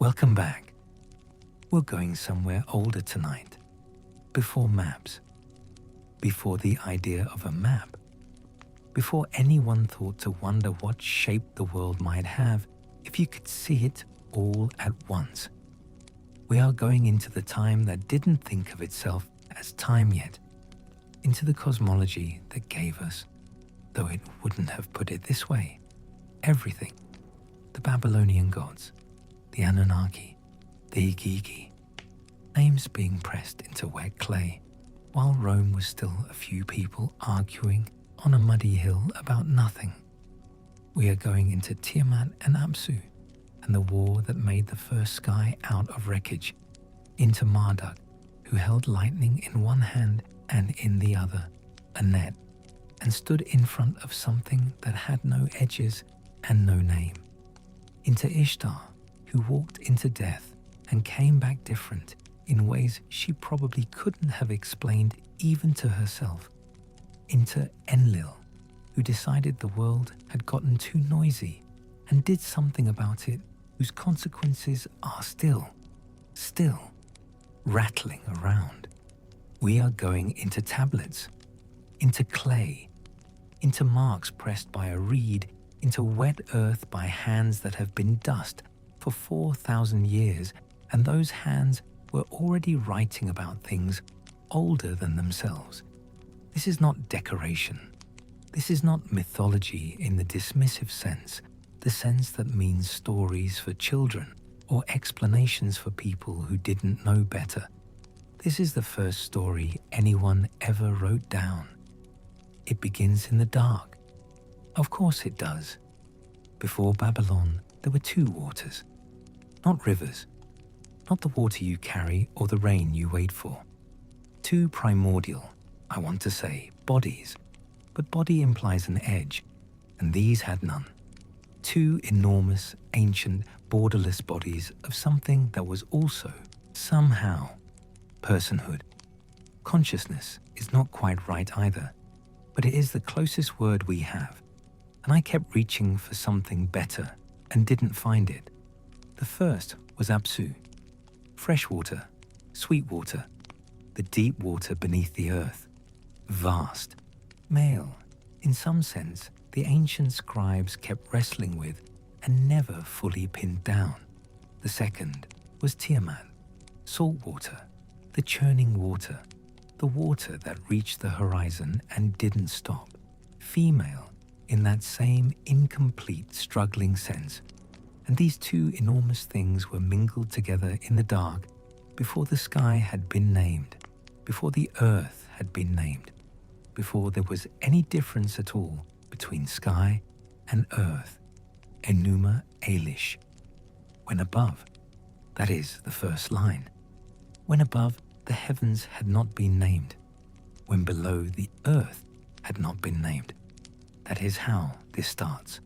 Welcome back. We're going somewhere older tonight, before maps, before the idea of a map, before anyone thought to wonder what shape the world might have if you could see it all at once. We are going into the time that didn't think of itself as time yet, into the cosmology that gave us, though it wouldn't have put it this way, everything. The Babylonian gods, the Anunnaki, the Igigi, names being pressed into wet clay, while Rome was still a few people arguing on a muddy hill about nothing. We are going into Tiamat and Apsu, and the war that made the first sky out of wreckage, into Marduk, who held lightning in one hand and in the other a net, and stood in front of something that had no edges and no name, into Ishtar, who walked into death and came back different in ways she probably couldn't have explained even to herself, into Enlil, who decided the world had gotten too noisy and did something about it whose consequences are still rattling around. We are going into tablets, into clay, into marks pressed by a reed, into wet earth by hands that have been dust for 4,000 years, and those hands were already writing about things older than themselves. This is not decoration. This is not mythology in the dismissive sense, the sense that means stories for children or explanations for people who didn't know better. This is the first story anyone ever wrote down. It begins in the dark. Of course it does. Before Babylon, there were two waters. Not rivers, not the water you carry or the rain you wait for. Two primordial, I want to say, bodies, but body implies an edge, and these had none. Two enormous, ancient, borderless bodies of something that was also, somehow, personhood. Consciousness is not quite right either, but it is the closest word we have, and I kept reaching for something better and didn't find it. The first was Apsu, fresh water, sweet water, the deep water beneath the earth, vast, male, in some sense, the ancient scribes kept wrestling with and never fully pinned down. The second was Tiamat, salt water, the churning water, the water that reached the horizon and didn't stop, female in that same incomplete, struggling sense. And these two enormous things were mingled together in the dark before the sky had been named, before the earth had been named, before there was any difference at all between sky and earth. Enuma Elish. When above, that is the first line, when above the heavens had not been named, when below the earth had not been named. That is how this starts.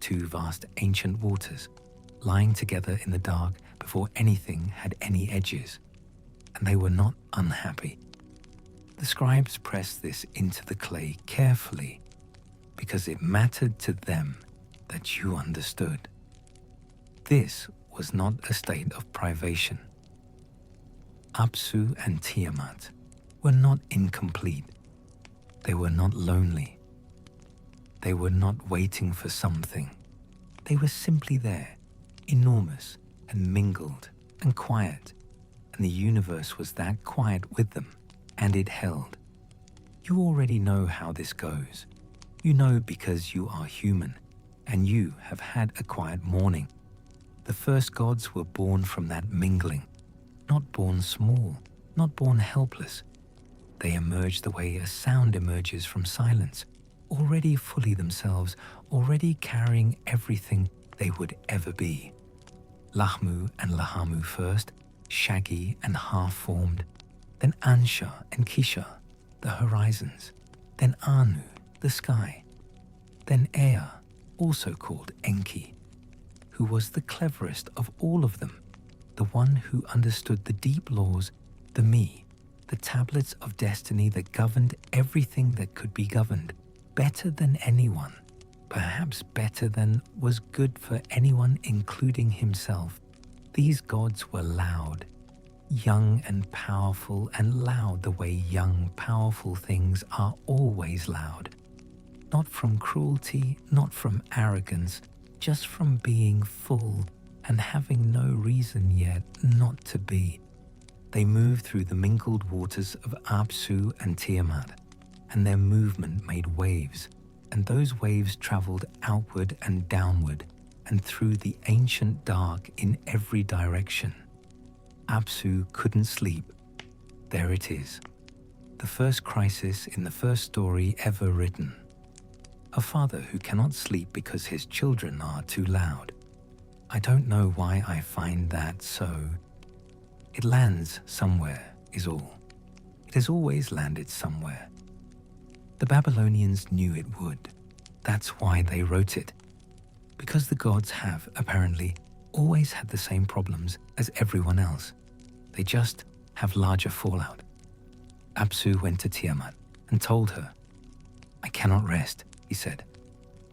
Two vast ancient waters lying together in the dark before anything had any edges, and they were not unhappy. The scribes pressed this into the clay carefully because it mattered to them that you understood. This was not a state of privation. Apsu and Tiamat were not incomplete. They were not lonely. They were not waiting for something. They were simply there, enormous and mingled and quiet, and the universe was that quiet with them, and it held. You already know how this goes. You know because you are human, and you have had a quiet morning. The first gods were born from that mingling, not born small, not born helpless. They emerged the way a sound emerges from silence, already fully themselves, already carrying everything they would ever be. Lahmu and Lahamu first, shaggy and half-formed, then Ansha and Kisha, the horizons, then Anu, the sky, then Ea, also called Enki, who was the cleverest of all of them, the one who understood the deep laws, the me, the tablets of destiny that governed everything that could be governed, better than anyone, perhaps better than was good for anyone including himself. These gods were loud, young and powerful, and loud the way young, powerful things are always loud. Not from cruelty, not from arrogance, just from being full and having no reason yet not to be. They moved through the mingled waters of Apsu and Tiamat, and their movement made waves, and those waves traveled outward and downward and through the ancient dark in every direction. Apsu couldn't sleep. There it is, the first crisis in the first story ever written. A father who cannot sleep because his children are too loud. I don't know why I find that so. It lands somewhere, is all. It has always landed somewhere. The Babylonians knew it would. That's why they wrote it. Because the gods have, apparently, always had the same problems as everyone else. They just have larger fallout. Apsu went to Tiamat and told her, "I cannot rest," he said.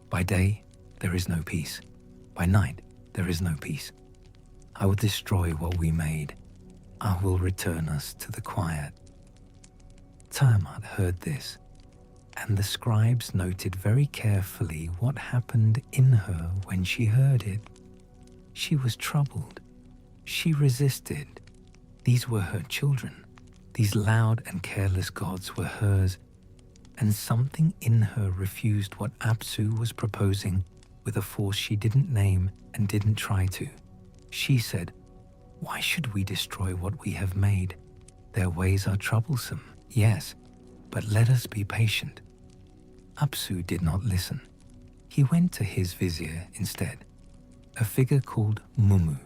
"By day, there is no peace. By night, there is no peace. I will destroy what we made. I will return us to the quiet." Tiamat heard this, and the scribes noted very carefully what happened in her when she heard it. She was troubled. She resisted. These were her children. These loud and careless gods were hers, and something in her refused what Apsu was proposing with a force she didn't name and didn't try to. She said, "Why should we destroy what we have made? Their ways are troublesome, yes, but let us be patient." Apsu did not listen. He went to his vizier instead, a figure called Mumu.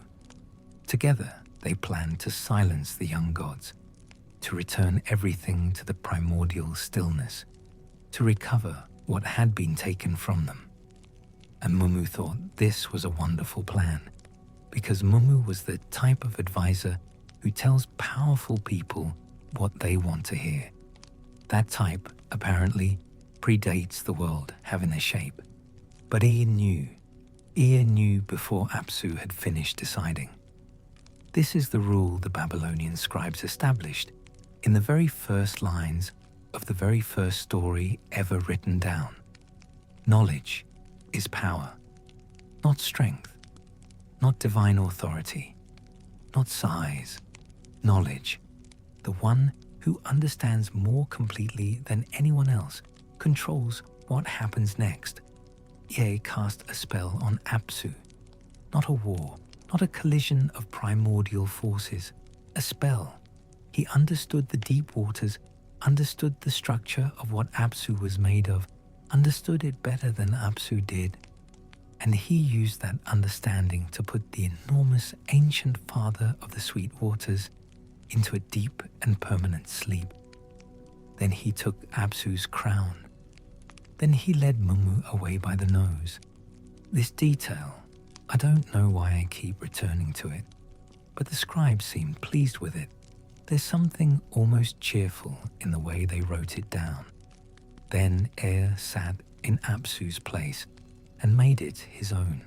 Together, they planned to silence the young gods, to return everything to the primordial stillness, to recover what had been taken from them. And Mumu thought this was a wonderful plan, because Mumu was the type of advisor who tells powerful people what they want to hear. That type, apparently, predates the world having a shape. But Ea knew before Apsu had finished deciding. This is the rule the Babylonian scribes established in the very first lines of the very first story ever written down. Knowledge is power, not strength, not divine authority, not size. Knowledge, the one who understands more completely than anyone else, controls what happens next. Ea cast a spell on Apsu, not a war, not a collision of primordial forces, a spell. He understood the deep waters, understood the structure of what Apsu was made of, understood it better than Apsu did, and he used that understanding to put the enormous ancient father of the sweet waters into a deep and permanent sleep. Then he took Apsu's crown. Then he led Mumu away by the nose. This detail, I don't know why I keep returning to it, but the scribes seemed pleased with it. There's something almost cheerful in the way they wrote it down. Then Ea sat in Apsu's place and made it his own.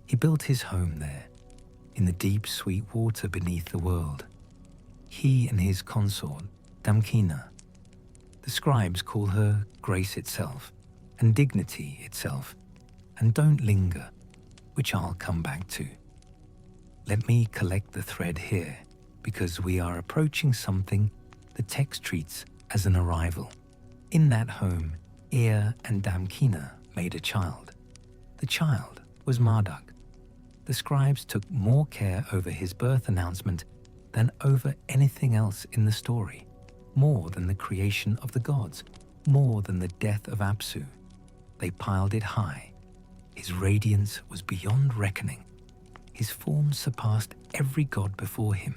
He built his home there, in the deep sweet water beneath the world. He and his consort, Damkina. The scribes call her grace itself and dignity itself, and don't linger, which I'll come back to. Let me collect the thread here, because we are approaching something the text treats as an arrival. In that home, Ea and Damkina made a child. The child was Marduk. The scribes took more care over his birth announcement than over anything else in the story, more than the creation of the gods, more than the death of Apsu. They piled it high. His radiance was beyond reckoning. His form surpassed every god before him.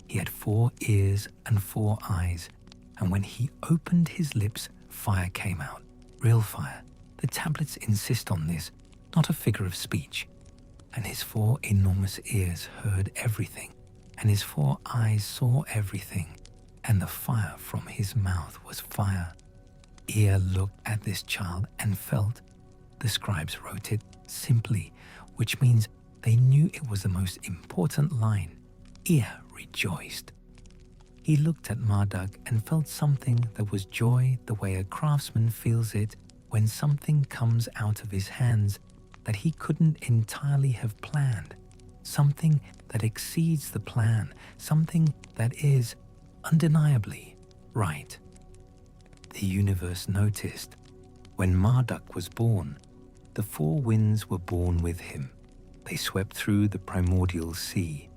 He had 4 ears and 4 eyes, and when he opened his lips, fire came out, real fire. The tablets insist on this, not a figure of speech. And his 4 enormous ears heard everything, and his 4 eyes saw everything, and the fire from his mouth was fire. Ea looked at this child and felt, the scribes wrote it simply, which means They knew it was the most important line. Ea rejoiced. He looked at Marduk and felt something that was joy, the way a craftsman feels it when something comes out of his hands that he couldn't entirely have planned, something that exceeds the plan, something that is undeniably right. The universe noticed. When Marduk was born, the four winds were born with him. They swept through the primordial sea,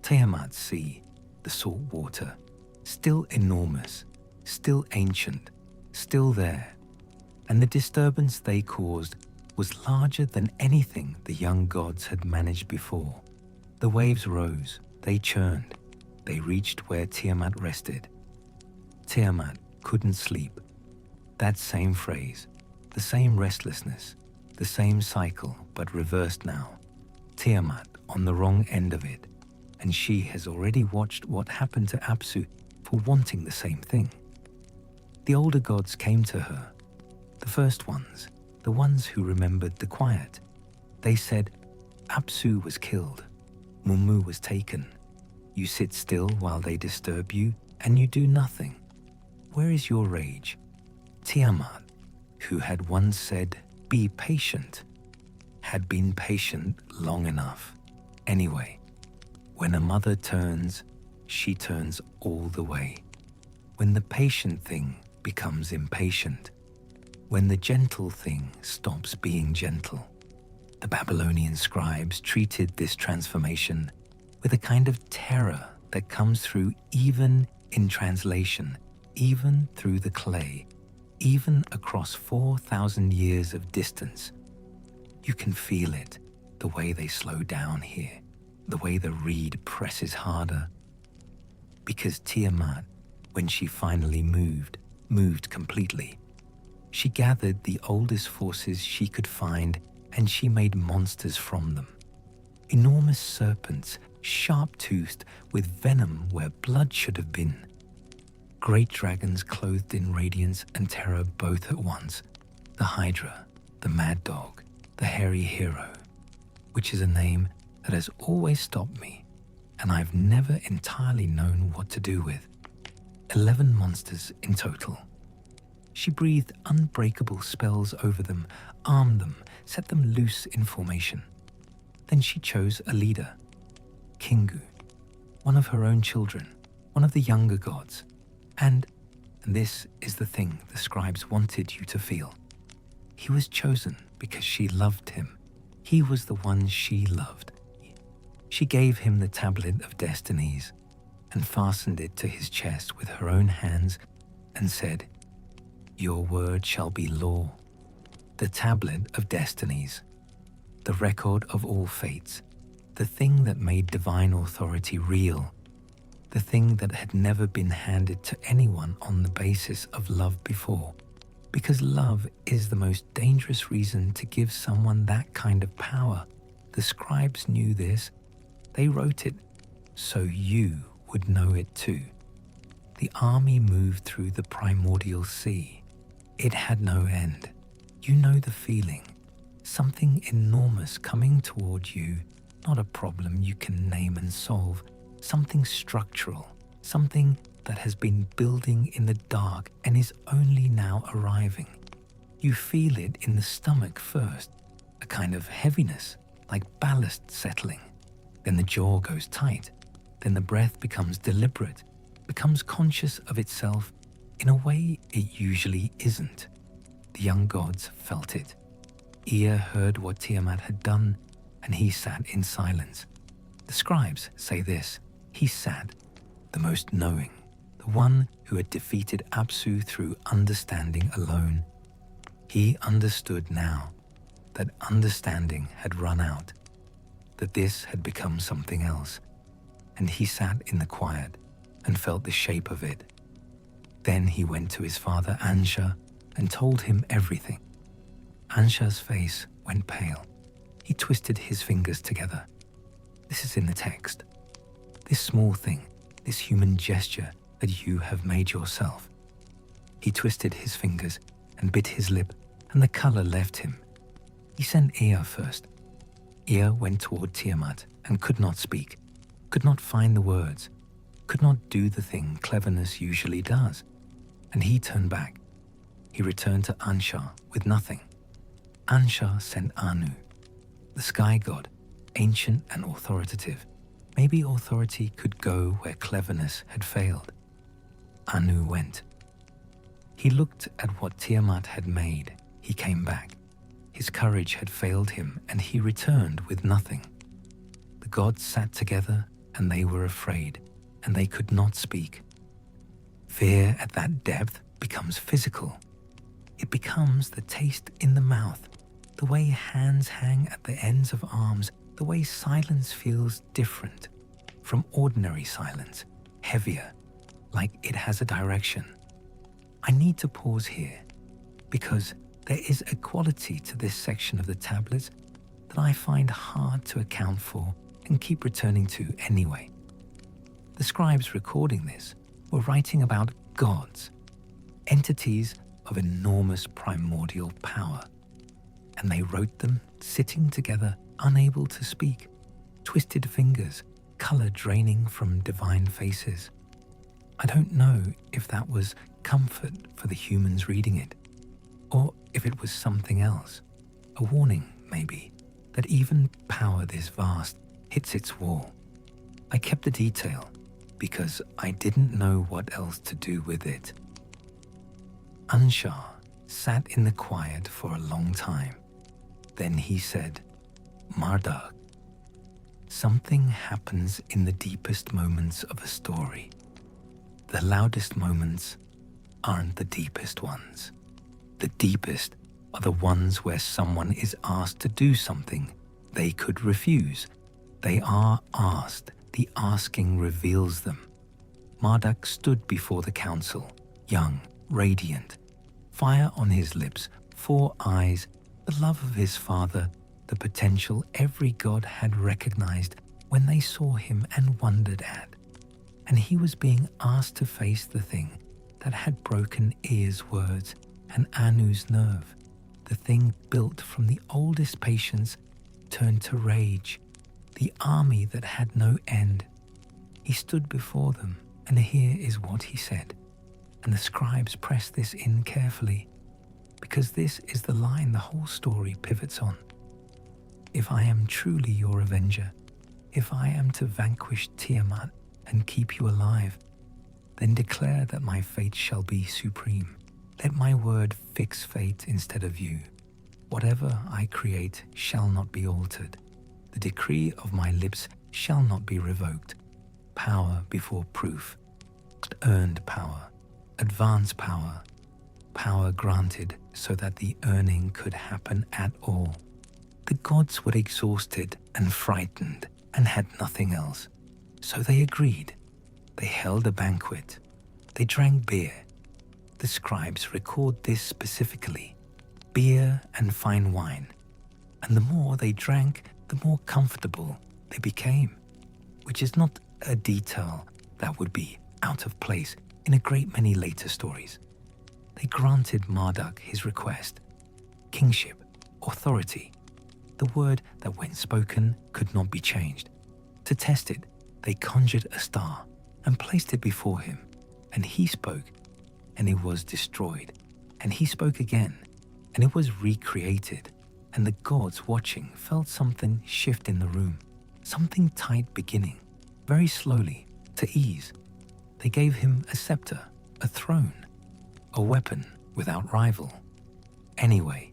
Tiamat sea, the salt water, still enormous, still ancient, still there. And the disturbance they caused was larger than anything the young gods had managed before. The waves rose, they churned, they reached where Tiamat rested. Tiamat couldn't sleep. That same phrase, the same restlessness, the same cycle, but reversed now. Tiamat on the wrong end of it, and she has already watched what happened to Apsu for wanting the same thing. The older gods came to her, the first ones, the ones who remembered the quiet. They said, Apsu was killed, Mumu was taken. You sit still while they disturb you, and you do nothing. Where is your rage? Tiamat, who had once said, be patient, had been patient long enough. Anyway, when a mother turns, she turns all the way. When the patient thing becomes impatient, when the gentle thing stops being gentle. The Babylonian scribes treated this transformation with a kind of terror that comes through even in translation, even through the clay, even across 4,000 years of distance. You can feel it, the way they slow down here, the way the reed presses harder. Because Tiamat, when she finally moved completely. She gathered the oldest forces she could find and she made monsters from them. Enormous serpents, sharp-toothed, with venom where blood should have been. Great dragons clothed in radiance and terror both at once. The Hydra, the Mad Dog, the Hairy Hero, which is a name that has always stopped me, and I've never entirely known what to do with. 11 monsters in total. She breathed unbreakable spells over them, armed them, set them loose in formation. Then she chose a leader, Kingu, one of her own children, one of the younger gods. And this is the thing the scribes wanted you to feel. He was chosen because she loved him. He was the one she loved. She gave him the tablet of destinies and fastened it to his chest with her own hands and said, your word shall be law. The tablet of destinies, the record of all fates, the thing that made divine authority real, the thing that had never been handed to anyone on the basis of love before. Because love is the most dangerous reason to give someone that kind of power. The scribes knew this. They wrote it so you would know it too. The army moved through the primordial sea. It had no end. You know the feeling. Something enormous coming toward you, not a problem you can name and solve. Something structural, something that has been building in the dark and is only now arriving. You feel it in the stomach first, a kind of heaviness, like ballast settling. Then the jaw goes tight. Then the breath becomes deliberate, becomes conscious of itself in a way it usually isn't. The young gods felt it. Ea heard what Tiamat had done, and he sat in silence. The scribes say this: he sat, the most knowing, the one who had defeated Apsu through understanding alone. He understood now that understanding had run out, that this had become something else, and he sat in the quiet and felt the shape of it. Then he went to his father Ansha and told him everything. Ansha's face went pale. He twisted his fingers together. This is in the text. This small thing, this human gesture that you have made yourself. He twisted his fingers and bit his lip, and the color left him. He sent Ea first. Ea went toward Tiamat and could not speak, could not find the words, could not do the thing cleverness usually does. And he turned back. He returned to Anshar with nothing. Anshar sent Anu, the sky god, ancient and authoritative. Maybe authority could go where cleverness had failed. Anu went. He looked at what Tiamat had made. He came back. His courage had failed him, and he returned with nothing. The gods sat together, and they were afraid, and they could not speak. Fear at that depth becomes physical. It becomes the taste in the mouth, the way hands hang at the ends of arms, the way silence feels different from ordinary silence, heavier, like it has a direction. I need to pause here because there is a quality to this section of the tablets that I find hard to account for and keep returning to anyway. The scribes recording this were writing about gods, entities of enormous primordial power, and they wrote them sitting together, unable to speak, twisted fingers, color draining from divine faces. I don't know if that was comfort for the humans reading it, or if it was something else, a warning, maybe, that even power this vast hits its wall. I kept the detail because I didn't know what else to do with it. Anshar sat in the quiet for a long time. Then he said, "Marduk, something happens in the deepest moments of a story. The loudest moments aren't the deepest ones. The deepest are the ones where someone is asked to do something they could refuse. They are asked. The asking reveals them." Marduk stood before the council, young, radiant, fire on his lips, 4 eyes, the love of his father, the potential every god had recognized when they saw him and wondered at. And he was being asked to face the thing that had broken Ea's words and Anu's nerve, the thing built from the oldest patience turned to rage, the army that had no end. He stood before them, and here is what he said. And the scribes pressed this in carefully, because this is the line the whole story pivots on. "If I am truly your avenger, if I am to vanquish Tiamat and keep you alive, then declare that my fate shall be supreme. Let my word fix fate instead of you. Whatever I create shall not be altered. The decree of my lips shall not be revoked. Power before proof, earned power, advanced power, power granted so that the earning could happen at all." The gods were exhausted and frightened and had nothing else. So they agreed. They held a banquet. They drank beer. The scribes record this specifically, beer and fine wine. And the more they drank, the more comfortable they became, which is not a detail that would be out of place in a great many later stories. They granted Marduk his request, kingship, authority, the word that when spoken could not be changed. To test it, they conjured a star and placed it before him, and he spoke, and it was destroyed, and he spoke again, and it was recreated, and the gods watching felt something shift in the room, something tight beginning, very slowly, to ease. They gave him a scepter, a throne, a weapon without rival. Anyway,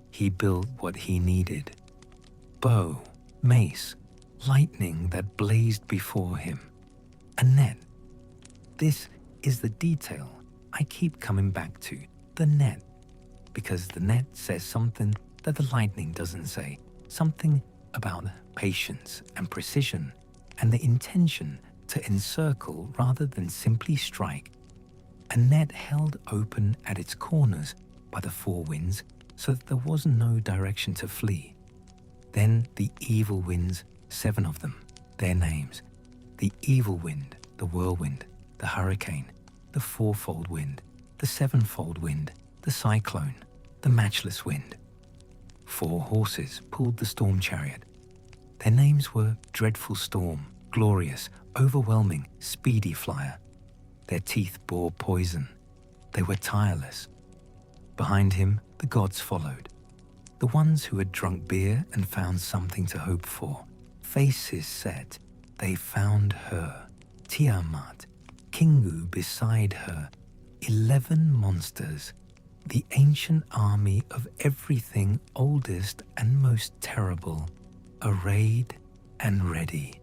he built what he needed. Bow, mace, lightning that blazed before him. A net. This is the detail I keep coming back to, the net. Because the net says something that the lightning doesn't say, something about patience and precision and the intention to encircle rather than simply strike. A net held open at its corners by the 4 winds so that there was no direction to flee. Then the evil winds, 7 of them, their names. The evil wind, the whirlwind, the hurricane, the 4-fold wind, the 7-fold wind, the cyclone, the matchless wind. 4 horses pulled the storm chariot, Their names were Dreadful Storm, Glorious, Overwhelming, Speedy Flyer. Their teeth bore poison. They were tireless. Behind him, the gods followed. The ones who had drunk beer and found something to hope for. Faces set, they found her, Tiamat, Kingu beside her, 11 monsters, the ancient army of everything oldest and most terrible, arrayed and ready.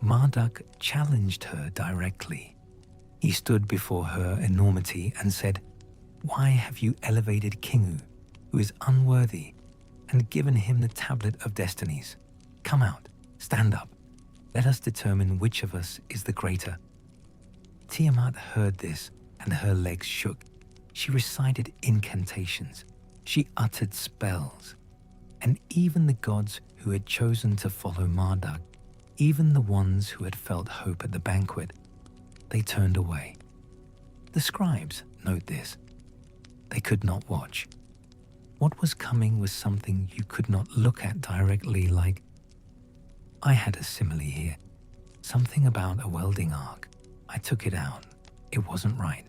Marduk challenged her directly. He stood before her enormity and said, "Why have you elevated Kingu, who is unworthy, and given him the tablet of destinies? Come out, stand up. Let us determine which of us is the greater." Tiamat heard this, and her legs shook. She recited incantations. She uttered spells. And even the gods who had chosen to follow Marduk, even the ones who had felt hope at the banquet, they turned away. The scribes, note this, they could not watch. What was coming was something you could not look at directly, like, I had a simile here. Something about a welding arc. I took it out. It wasn't right.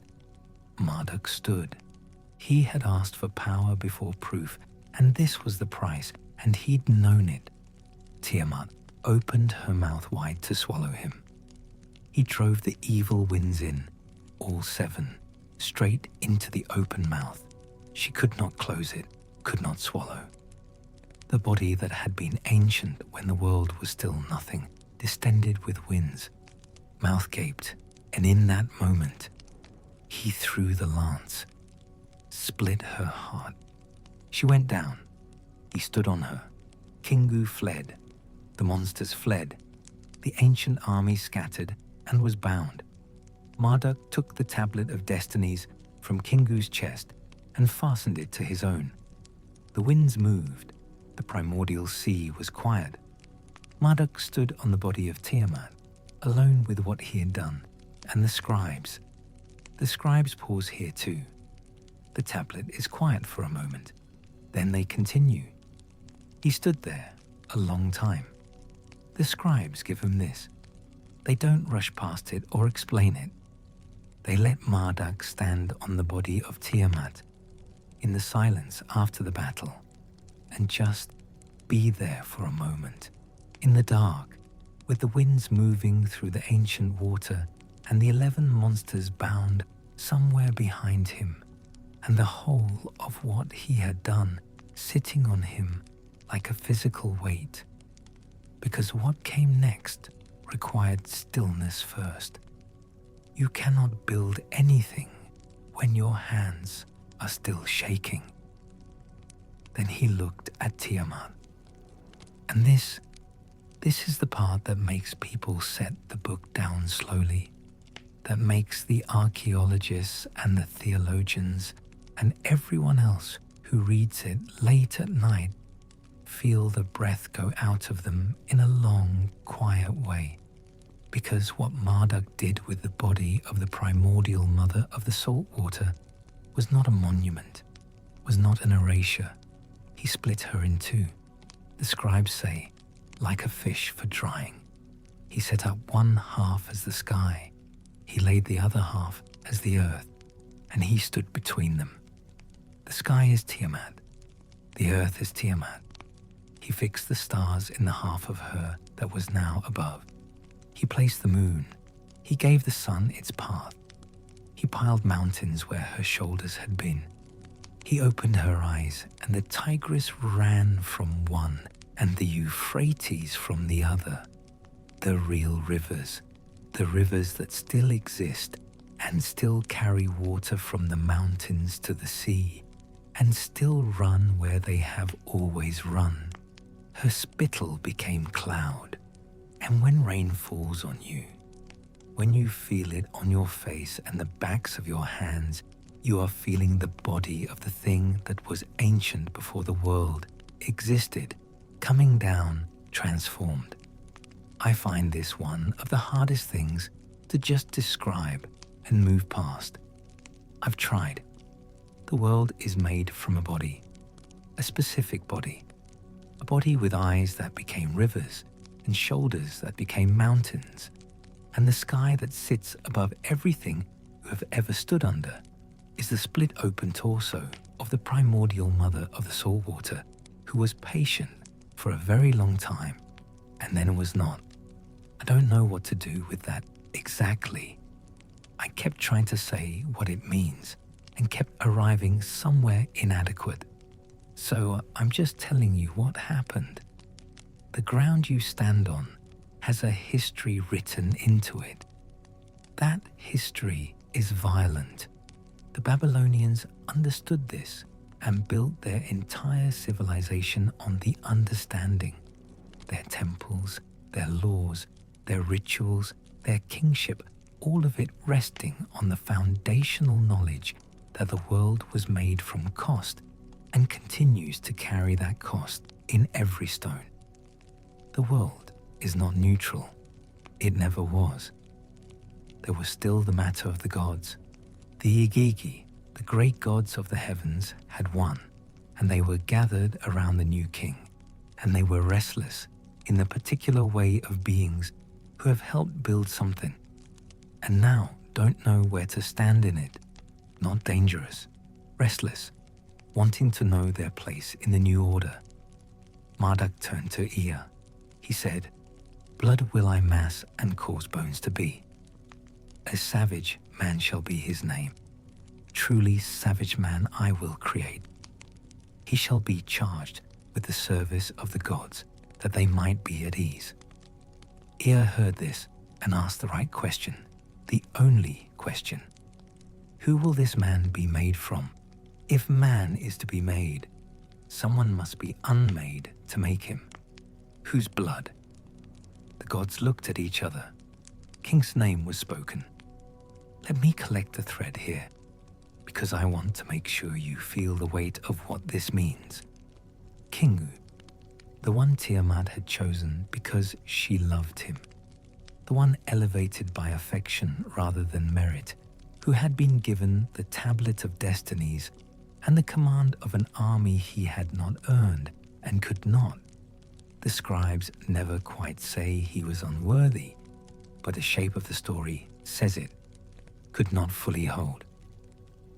Marduk stood. He had asked for power before proof, and this was the price, and he'd known it. Tiamat opened her mouth wide to swallow him. He drove the evil winds in, all 7, straight into the open mouth. She could not close it, could not swallow. The body that had been ancient when the world was still nothing, distended with winds, mouth gaped, and in that moment, he threw the lance, split her heart. She went down. He stood on her. Kingu fled. The monsters fled. The ancient army scattered and was bound. Marduk took the tablet of destinies from Kingu's chest and fastened it to his own. The winds moved. The primordial sea was quiet. Marduk stood on the body of Tiamat, alone with what he had done, and the scribes. The scribes pause here too. The tablet is quiet for a moment. Then they continue. He stood there a long time. The scribes give him this. They don't rush past it or explain it. They let Marduk stand on the body of Tiamat in the silence after the battle and just be there for a moment, in the dark, with the winds moving through the ancient water and the 11 monsters bound somewhere behind him, and the whole of what he had done sitting on him like a physical weight. Because what came next required stillness first. You cannot build anything when your hands are still shaking. Then he looked at Tiamat. And this is the part that makes people set the book down slowly, that makes the archaeologists and the theologians and everyone else who reads it late at night feel the breath go out of them in a long, quiet way. Because what Marduk did with the body of the primordial mother of the salt water was not a monument, was not an erasure. He split her in two. The scribes say, like a fish for drying. He set up one half as the sky. He laid the other half as the earth, and he stood between them. The sky is Tiamat. The earth is Tiamat. He fixed the stars in the half of her that was now above. He placed the moon. He gave the sun its path. He piled mountains where her shoulders had been. He opened her eyes, and the Tigris ran from one, and the Euphrates from the other. The real rivers, the rivers that still exist and still carry water from the mountains to the sea, and still run where they have always run. Her spittle became cloud, and when rain falls on you, when you feel it on your face and the backs of your hands, you are feeling the body of the thing that was ancient before the world existed, coming down, transformed. I find this one of the hardest things to just describe and move past. I've tried. The world is made from a body, a specific body, a body with eyes that became rivers and shoulders that became mountains, and the sky that sits above everything you have ever stood under is the split open torso of the primordial mother of the saltwater, who was patient for a very long time and then was not. I don't know what to do with that exactly. I kept trying to say what it means and kept arriving somewhere inadequate. So I'm just telling you what happened. The ground you stand on has a history written into it. That history is violent. The Babylonians understood this and built their entire civilization on the understanding. Their temples, their laws, their rituals, their kingship, all of it resting on the foundational knowledge that the world was made from cost and continues to carry that cost in every stone. The world is not neutral. It never was. There was still the matter of the gods. The Igigi, the great gods of the heavens, had won, and they were gathered around the new king, and they were restless in the particular way of beings who have helped build something, and now don't know where to stand in it. Not dangerous, restless, wanting to know their place in the new order. Marduk turned to Ea. He said, "Blood will I mass and cause bones to be. A savage man shall be his name. Truly savage man I will create. He shall be charged with the service of the gods, that they might be at ease." Ea heard this and asked the right question, the only question. Who will this man be made from? If man is to be made, someone must be unmade to make him. Whose blood? The gods looked at each other. King's name was spoken. Let me collect the thread here, because I want to make sure you feel the weight of what this means. Kingu, the one Tiamat had chosen because she loved him, the one elevated by affection rather than merit, who had been given the tablet of destinies and the command of an army he had not earned and could not. The scribes never quite say he was unworthy, but the shape of the story says it, could not fully hold.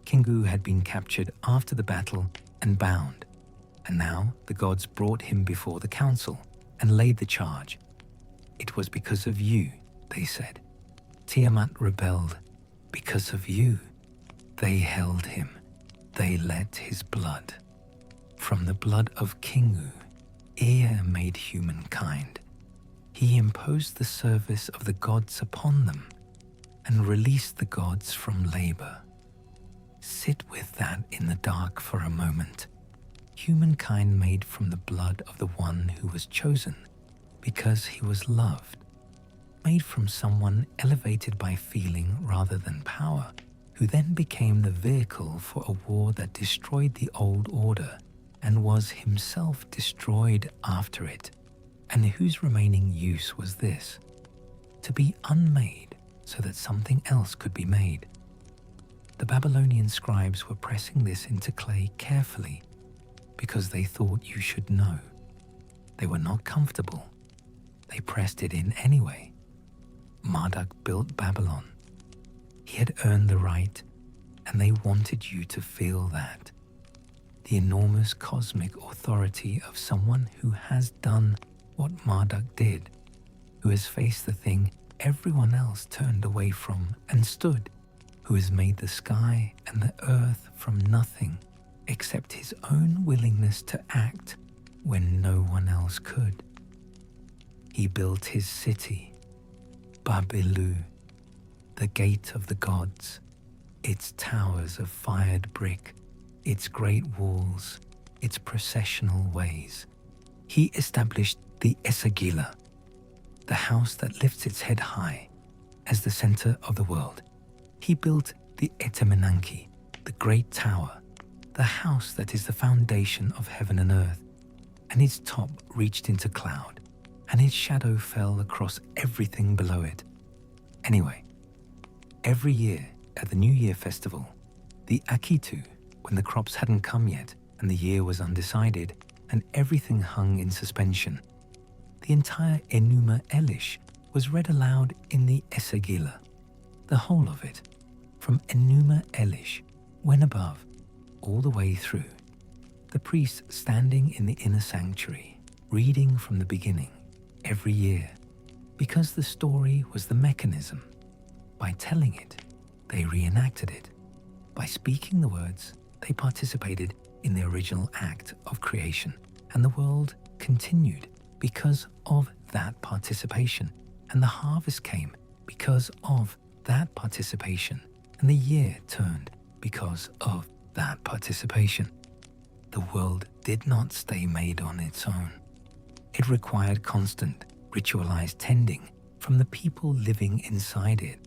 Kingu had been captured after the battle and bound, and now the gods brought him before the council and laid the charge. It was because of you, they said. Tiamat rebelled. Because of you. They held him. They let his blood. From the blood of Kingu, Ea made humankind. He imposed the service of the gods upon them and released the gods from labor. Sit with that in the dark for a moment. Humankind made from the blood of the one who was chosen because he was loved. Made from someone elevated by feeling rather than power, who then became the vehicle for a war that destroyed the old order and was himself destroyed after it, and whose remaining use was this: to be unmade so that something else could be made. The Babylonian scribes were pressing this into clay carefully because they thought you should know. They were not comfortable. They pressed it in anyway. Marduk built Babylon. He had earned the right, and they wanted you to feel that. The enormous cosmic authority of someone who has done what Marduk did, who has faced the thing everyone else turned away from and stood, who has made the sky and the earth from nothing except his own willingness to act when no one else could. He built his city, Babylon, the gate of the gods, its towers of fired brick, its great walls, its processional ways. He established the Esagila, the house that lifts its head high as the center of the world. He built the Etemenanki, the great tower, the house that is the foundation of heaven and earth, and its top reached into cloud, and its shadow fell across everything below it. Anyway, every year at the New Year festival, the Akitu, when the crops hadn't come yet and the year was undecided, and everything hung in suspension. The entire Enuma Elish was read aloud in the Esagila, the whole of it, from Enuma Elish, when above, all the way through. The priest standing in the inner sanctuary, reading from the beginning, every year, because the story was the mechanism. By telling it, they reenacted it. By speaking the words, they participated in the original act of creation, and the world continued because of that participation, and the harvest came because of that participation, and the year turned because of that participation. The world did not stay made on its own. It required constant, ritualized tending from the people living inside it.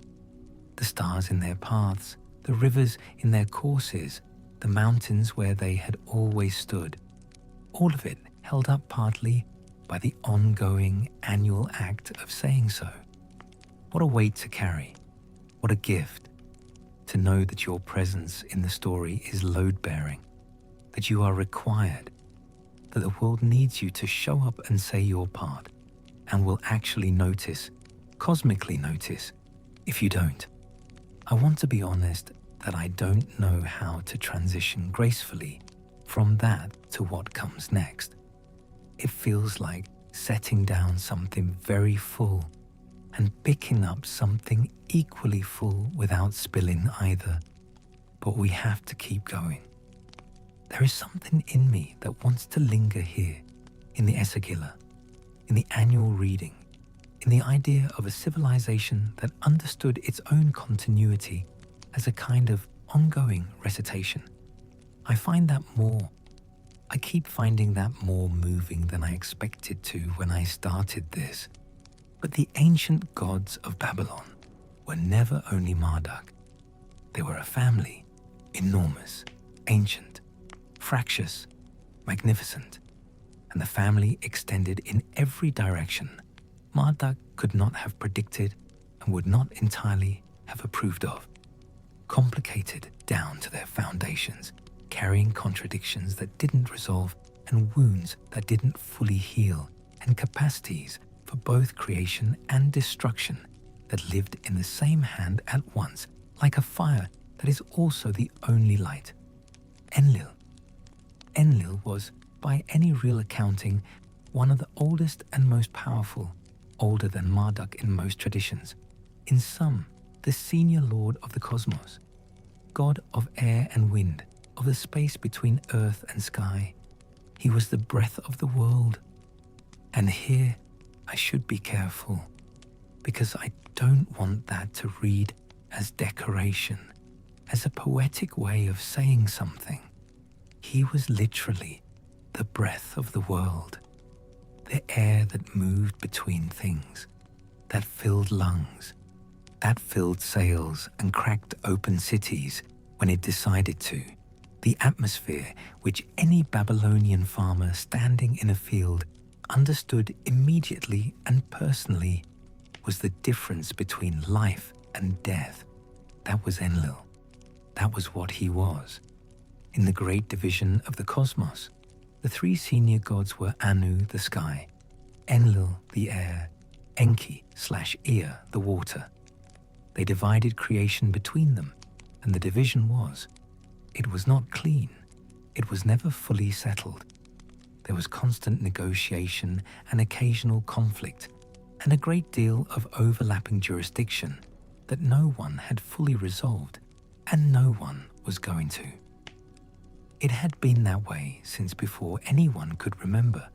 The stars in their paths, the rivers in their courses, the mountains where they had always stood, all of it held up partly by the ongoing annual act of saying so. What a weight to carry, what a gift, to know that your presence in the story is load-bearing, that you are required, that the world needs you to show up and say your part, and will actually notice, cosmically notice, if you don't. I want to be honest that I don't know how to transition gracefully from that to what comes next. It feels like setting down something very full and picking up something equally full without spilling either. But we have to keep going. There is something in me that wants to linger here, in the Esagila, in the annual reading, in the idea of a civilization that understood its own continuity as a kind of ongoing recitation. I keep finding that more moving than I expected to when I started this. But the ancient gods of Babylon were never only Marduk. They were a family, enormous, ancient, fractious, magnificent, and the family extended in every direction Marduk could not have predicted and would not entirely have approved of. Complicated down to their foundations, carrying contradictions that didn't resolve and wounds that didn't fully heal, and capacities for both creation and destruction that lived in the same hand at once, like a fire that is also the only light. Enlil. Enlil was, by any real accounting, one of the oldest and most powerful, older than Marduk in most traditions. In some, the senior lord of the cosmos, god of air and wind, of the space between earth and sky. He was the breath of the world. And here, I should be careful, because I don't want that to read as decoration, as a poetic way of saying something. He was literally the breath of the world, the air that moved between things, that filled lungs, that filled sails and cracked open cities when it decided to, the atmosphere which any Babylonian farmer standing in a field understood immediately and personally was the difference between life and death. That was Enlil. That was what he was. In the great division of the cosmos, the three senior gods were Anu, the sky, Enlil, the air, Enki/Ea, the water. They divided creation between them, and the division was, it was not clean. It was never fully settled. There was constant negotiation and occasional conflict, and a great deal of overlapping jurisdiction that no one had fully resolved, and no one was going to. It had been that way since before anyone could remember,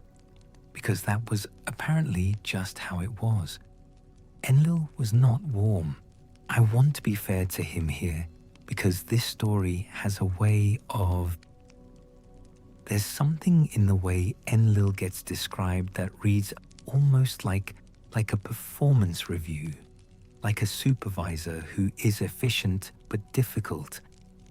because that was apparently just how it was. Enlil was not warm. I want to be fair to him here, because this story has a way of... There's something in the way Enlil gets described that reads almost like a performance review, like a supervisor who is efficient but difficult,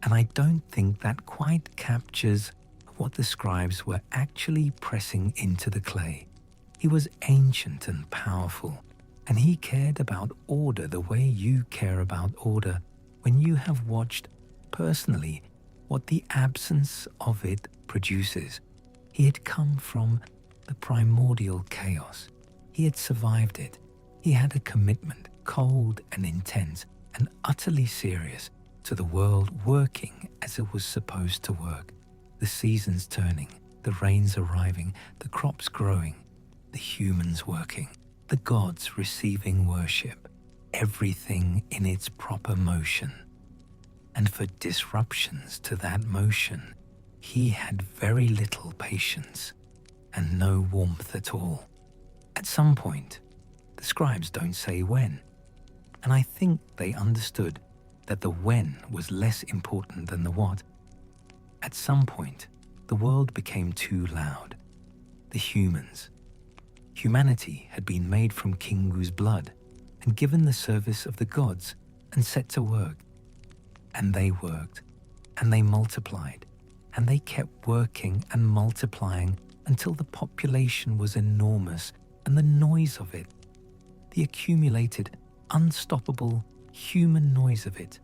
and I don't think that quite captures what the scribes were actually pressing into the clay. He was ancient and powerful, and he cared about order the way you care about order when you have watched personally what the absence of it produces. He had come from the primordial chaos. He had survived it. He had a commitment, cold and intense and utterly serious, to the world working as it was supposed to work. The seasons turning, the rains arriving, the crops growing, the humans working, the gods receiving worship, everything in its proper motion. And for disruptions to that motion, he had very little patience and no warmth at all. At some point, the scribes don't say when, and I think they understood that the when was less important than the what. At some point, the world became too loud. The humanity had been made from Kingu's blood and given the service of the gods and set to work. And they worked, and they multiplied, and they kept working and multiplying until the population was enormous, and the noise of it, the accumulated, unstoppable human noise of it,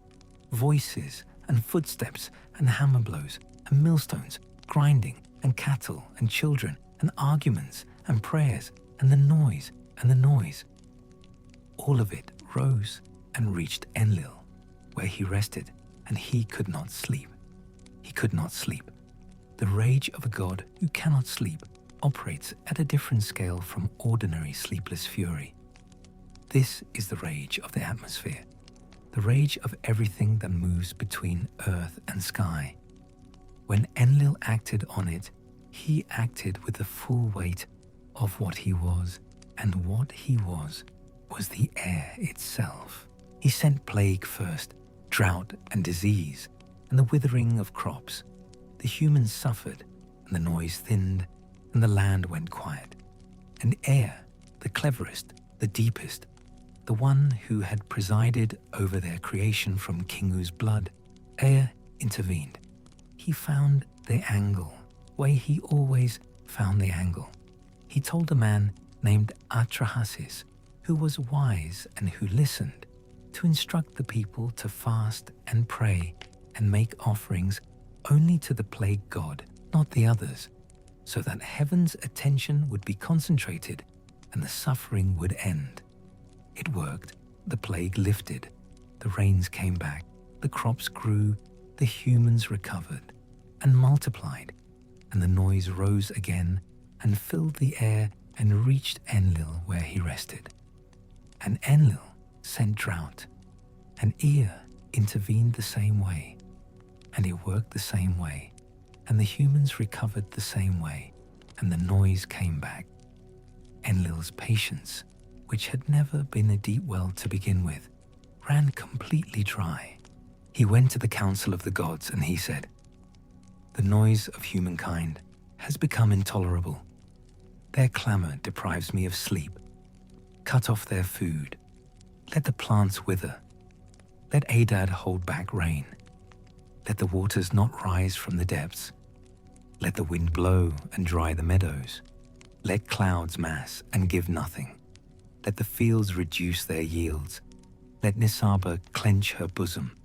voices and footsteps and hammer blows and millstones, grinding and cattle and children and arguments and prayers and the noise, all of it rose and reached Enlil, where he rested, and he could not sleep. He could not sleep. The rage of a god who cannot sleep operates at a different scale from ordinary sleepless fury. This is the rage of the atmosphere, the rage of everything that moves between earth and sky. When Enlil acted on it, he acted with the full weight of what he was, and what he was the air itself. He sent plague first, drought and disease, and the withering of crops. The humans suffered, and the noise thinned, and the land went quiet. And air, the cleverest, the deepest, the one who had presided over their creation from Kingu's blood, air intervened. He found the angle, where he always found the angle. He told a man named Atrahasis, who was wise and who listened, to instruct the people to fast and pray and make offerings only to the plague god, not the others, so that heaven's attention would be concentrated and the suffering would end. It worked. The plague lifted. The rains came back. The crops grew. The humans recovered and multiplied, and the noise rose again and filled the air and reached Enlil where he rested. And Enlil sent drought, and Ea intervened the same way, and it worked the same way, and the humans recovered the same way, and the noise came back. Enlil's patience, which had never been a deep well to begin with, ran completely dry. He went to the council of the gods and he said, "The noise of humankind has become intolerable. Their clamor deprives me of sleep. Cut off their food. Let the plants wither. Let Adad hold back rain. Let the waters not rise from the depths. Let the wind blow and dry the meadows. Let clouds mass and give nothing. Let the fields reduce their yields. Let Nisaba clench her bosom."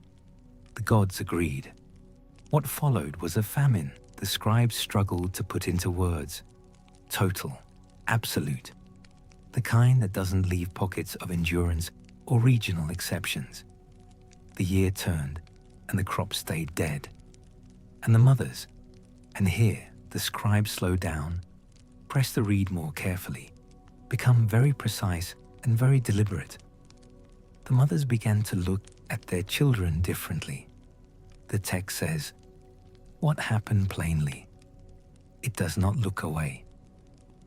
The gods agreed. What followed was a famine the scribes struggled to put into words. Total, absolute. The kind that doesn't leave pockets of endurance or regional exceptions. The year turned, and the crops stayed dead. And the mothers, and here the scribes slow down, press the reed more carefully, become very precise and very deliberate. The mothers began to look at their children differently. The text says, "What happened plainly? It does not look away.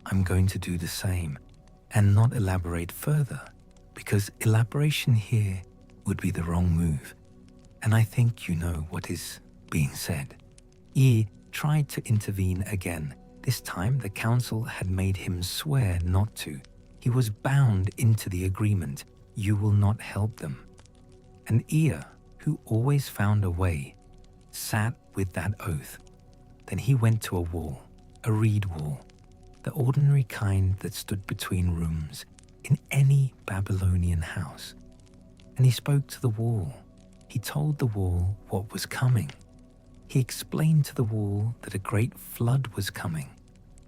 I'm going to do the same and not elaborate further, because elaboration here would be the wrong move. And I think you know what is being said." He tried to intervene again. This time the council had made him swear not to. He was bound into the agreement. You will not help them. And Ea, who always found a way, sat with that oath. Then he went to a wall, a reed wall, the ordinary kind that stood between rooms in any Babylonian house. And he spoke to the wall. He told the wall what was coming. He explained to the wall that a great flood was coming,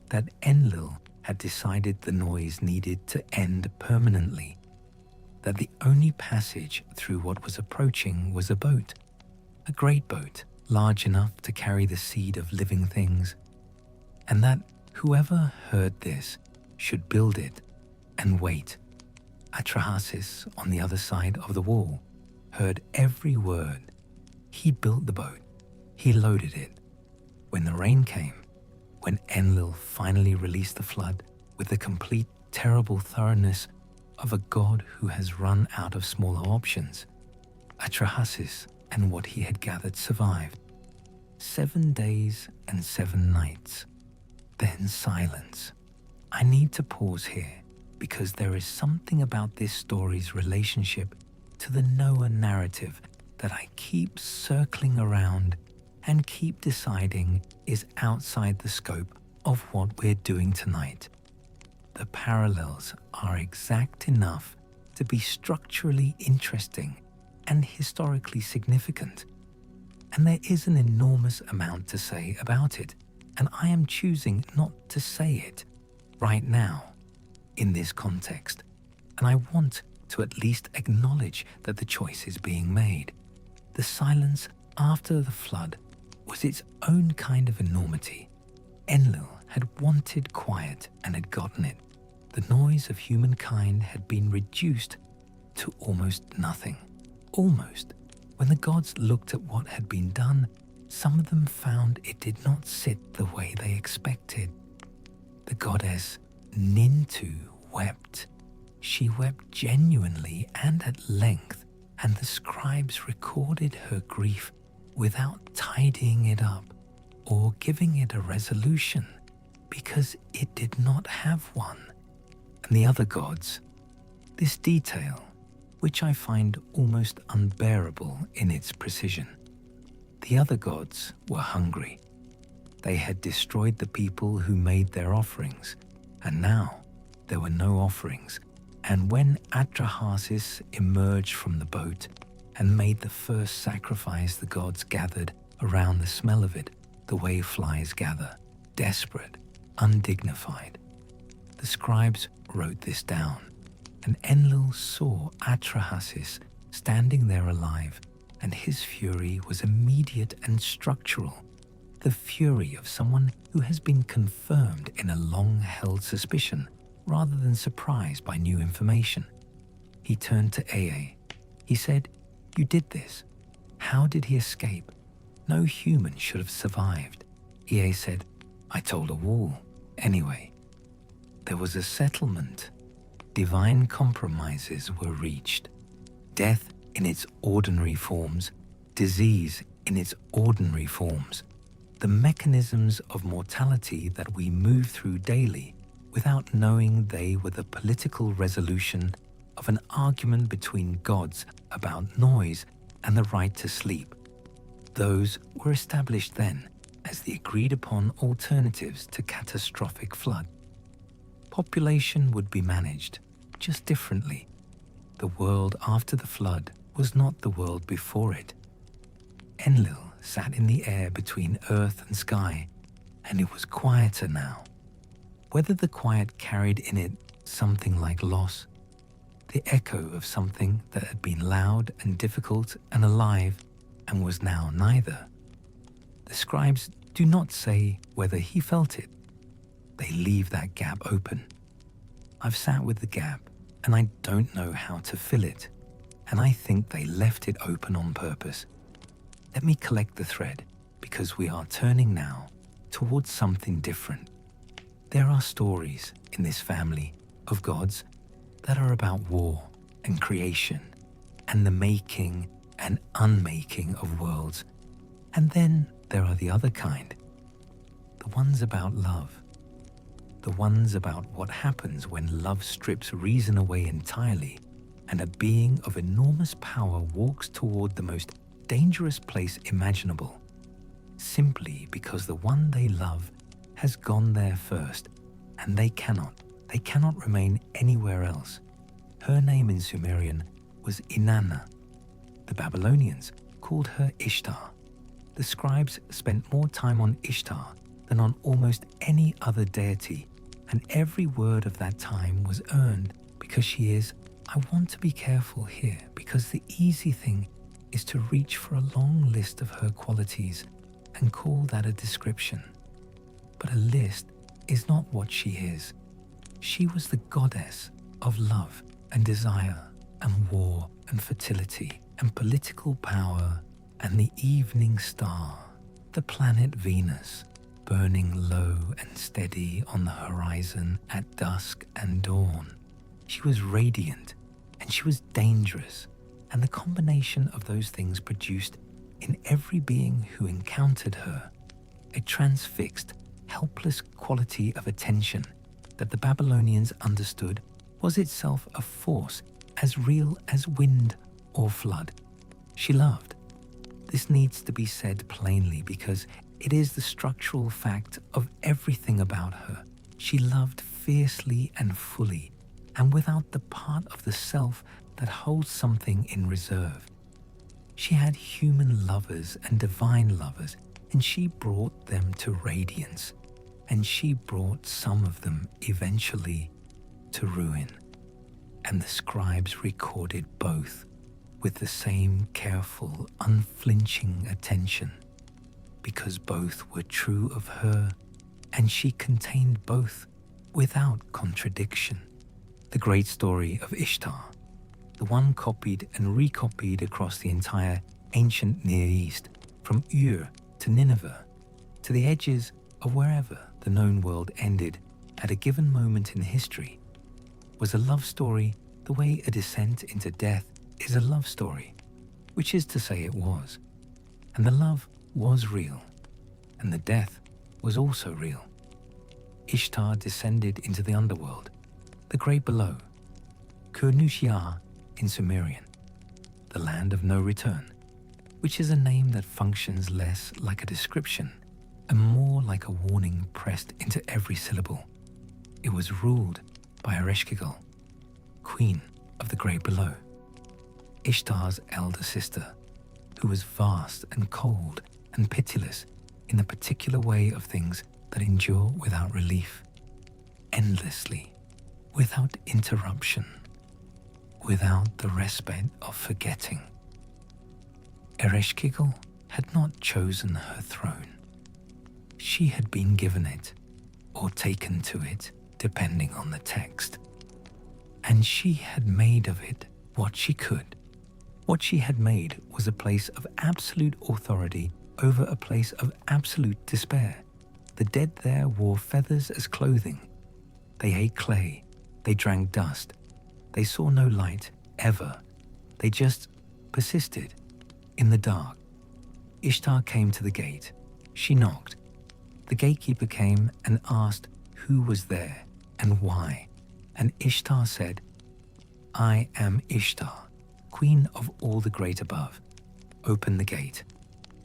that Enlil had decided the noise needed to end permanently, that the only passage through what was approaching was a boat, a great boat large enough to carry the seed of living things, and that whoever heard this should build it and wait. Atrahasis, on the other side of the wall, heard every word. He built the boat. He loaded it. When the rain came, when Enlil finally released the flood with the complete terrible thoroughness of a god who has run out of smaller options, Atrahasis and what he had gathered survived. 7 days and 7 nights. Then silence. I need to pause here because there is something about this story's relationship to the Noah narrative that I keep circling around and keep deciding is outside the scope of what we're doing tonight. The parallels are exact enough to be structurally interesting and historically significant, and there is an enormous amount to say about it, and I am choosing not to say it right now in this context, and I want to at least acknowledge that the choice is being made. The silence after the flood was its own kind of enormity. Enlil had wanted quiet and had gotten it. The noise of humankind had been reduced to almost nothing. Almost. When the gods looked at what had been done, some of them found it did not sit the way they expected. The goddess Nintu wept. She wept genuinely and at length, and the scribes recorded her grief without tidying it up or giving it a resolution, because it did not have one. And the other gods, this detail, which I find almost unbearable in its precision. The other gods were hungry. They had destroyed the people who made their offerings, and now there were no offerings. And when Atrahasis emerged from the boat and made the first sacrifice, the gods gathered around the smell of it, the way flies gather, desperate, undignified. The scribes wrote this down, and Enlil saw Atrahasis standing there alive, and his fury was immediate and structural, the fury of someone who has been confirmed in a long-held suspicion rather than surprised by new information. He turned to Ea. He said, "You did this. How did he escape? No human should have survived." Ea said, "I told a wall. Anyway." There was a settlement. Divine compromises were reached. Death in its ordinary forms, disease in its ordinary forms, the mechanisms of mortality that we move through daily without knowing they were the political resolution of an argument between gods about noise and the right to sleep. Those were established then as the agreed-upon alternatives to catastrophic flood. Population would be managed, just differently. The world after the flood was not the world before it. Enlil sat in the air between earth and sky, and it was quieter now. Whether the quiet carried in it something like loss, the echo of something that had been loud and difficult and alive and was now neither. The scribes do not say whether he felt it. They leave that gap open. I've sat with the gap, and I don't know how to fill it, and I think they left it open on purpose. Let me collect the thread, because we are turning now towards something different. There are stories in this family of gods that are about war and creation and the making and unmaking of worlds. And then there are the other kind, the ones about love, the ones about what happens when love strips reason away entirely and a being of enormous power walks toward the most dangerous place imaginable, simply because the one they love has gone there first, and they cannot remain anywhere else. Her name in Sumerian was Inanna. The Babylonians called her Ishtar. The scribes spent more time on Ishtar than on almost any other deity, and every word of that time was earned because she is, I want to be careful here, because the easy thing is to reach for a long list of her qualities and call that a description. But a list is not what she is. She was the goddess of love and desire and war and fertility and political power and the evening star, the planet Venus, burning low and steady on the horizon at dusk and dawn. She was radiant and she was dangerous, and the combination of those things produced in every being who encountered her a transfixed, helpless quality of attention that the Babylonians understood was itself a force as real as wind or flood. She loved. This needs to be said plainly because it is the structural fact of everything about her. She loved fiercely and fully, and without the part of the self that holds something in reserve. She had human lovers and divine lovers, and she brought them to radiance, and she brought some of them eventually to ruin. And the scribes recorded both with the same careful, unflinching attention, because both were true of her, and she contained both without contradiction. The great story of Ishtar, the one copied and recopied across the entire ancient Near East, from Ur to Nineveh, to the edges of wherever the known world ended at a given moment in history, was a love story the way a descent into death is a love story, which is to say it was. And the love was real, and the death was also real. Ishtar descended into the underworld, the great below, Kurnushya in Sumerian, the land of no return, which is a name that functions less like a description and more like a warning pressed into every syllable. It was ruled by Ereshkigal, queen of the great below, Ishtar's elder sister, who was vast and cold and pitiless in the particular way of things that endure without relief, endlessly, without interruption, without the respite of forgetting. Ereshkigal had not chosen her throne. She had been given it, or taken to it, depending on the text. And she had made of it what she could. What she had made was a place of absolute authority over a place of absolute despair. The dead there wore feathers as clothing. They ate clay. They drank dust. They saw no light, ever. They just persisted in the dark. Ishtar came to the gate. She knocked. The gatekeeper came and asked who was there and why. And Ishtar said, I am Ishtar, queen of all the great above. Open the gate.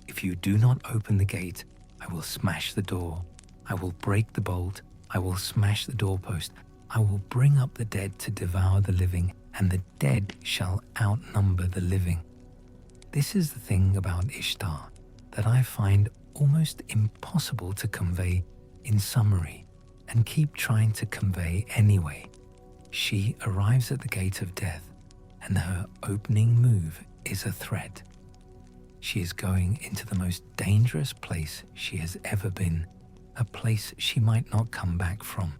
If you do not open the gate, I will smash the door. I will break the bolt. I will smash the doorpost. I will bring up the dead to devour the living, and the dead shall outnumber the living. This is the thing about Ishtar that I find almost impossible to convey in summary, and keep trying to convey anyway. She arrives at the gate of death, and her opening move is a threat. She is going into the most dangerous place she has ever been, a place she might not come back from,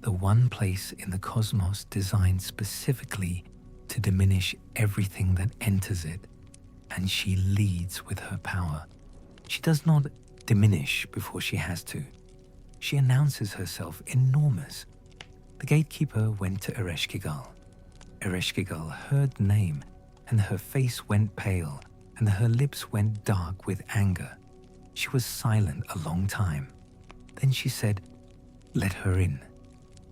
the one place in the cosmos designed specifically to diminish everything that enters it, and she leads with her power. She does not diminish before she has to. She announces herself enormous. The gatekeeper went to Ereshkigal. Ereshkigal heard the name, and her face went pale, and her lips went dark with anger. She was silent a long time. Then she said, let her in,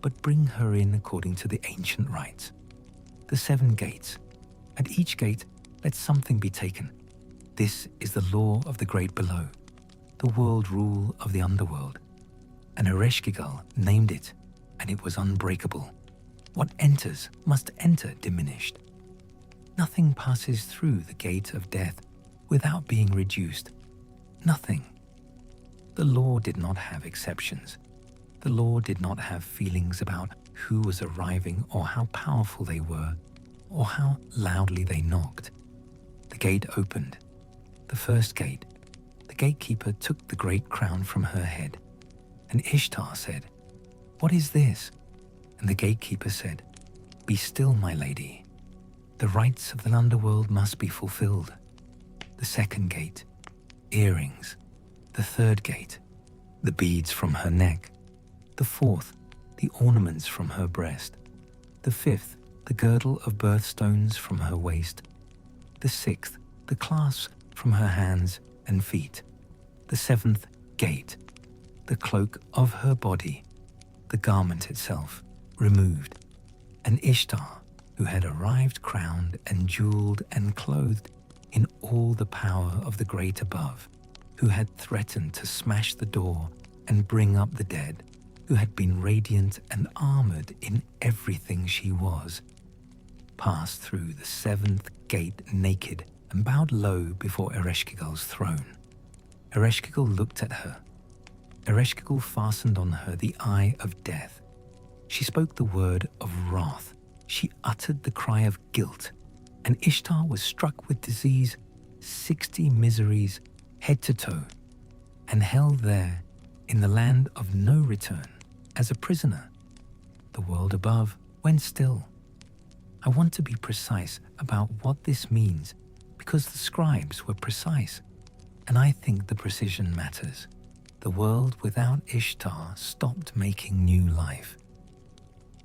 but bring her in according to the ancient rites. The 7 gates. At each gate, let something be taken. This is the law of the great below, the world rule of the underworld. And Ereshkigal named it, and it was unbreakable. What enters must enter diminished. Nothing passes through the gate of death without being reduced. Nothing. The law did not have exceptions. The law did not have feelings about who was arriving or how powerful they were or how loudly they knocked. The gate opened. The first gate. The gatekeeper took the great crown from her head. And Ishtar said, "What is this?" And the gatekeeper said, "Be still, my lady. The rites of the underworld must be fulfilled." The second gate. Earrings. The third gate. The beads from her neck. The fourth. The ornaments from her breast. The fifth. The girdle of birthstones from her waist. The sixth. The clasps from her hands and feet. The seventh gate. The cloak of her body. The garment itself removed. And Ishtar, who had arrived crowned and jeweled and clothed in all the power of the great above, who had threatened to smash the door and bring up the dead, who had been radiant and armored in everything she was, passed through the seventh gate naked and bowed low before Ereshkigal's throne. Ereshkigal looked at her. Ereshkigal fastened on her the eye of death. She spoke the word of wrath. She uttered the cry of guilt, and Ishtar was struck with disease, 60 miseries, head to toe, and held there in the land of no return as a prisoner. The world above went still. I want to be precise about what this means because the scribes were precise, and I think the precision matters. The world without Ishtar stopped making new life.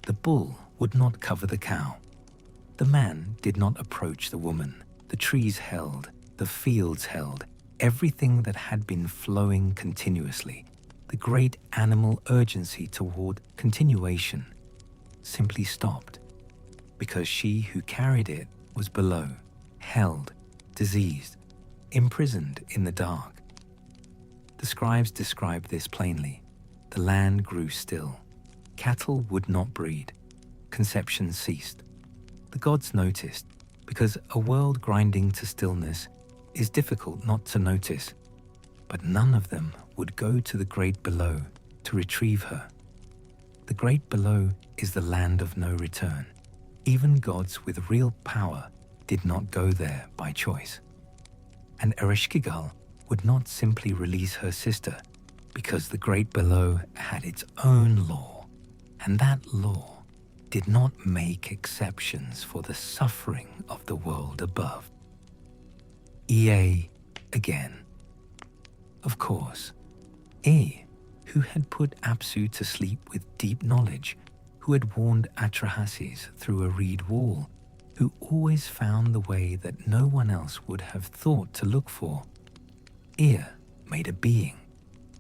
The bull would not cover the cow. The man did not approach the woman. The trees held, the fields held, everything that had been flowing continuously. The great animal urgency toward continuation simply stopped because she who carried it was below, held, diseased, imprisoned in the dark. The scribes described this plainly. The land grew still. Cattle would not breed. Conception ceased. The gods noticed, because a world grinding to stillness is difficult not to notice, but none of them would go to the great below to retrieve her. The great below is the land of no return. Even gods with real power did not go there by choice. And Ereshkigal would not simply release her sister because the great below had its own law, and that law did not make exceptions for the suffering of the world above. Ea again. Of course, who had put Apsu to sleep with deep knowledge, who had warned Atrahasis through a reed wall, who always found the way that no one else would have thought to look for. Ea made a being,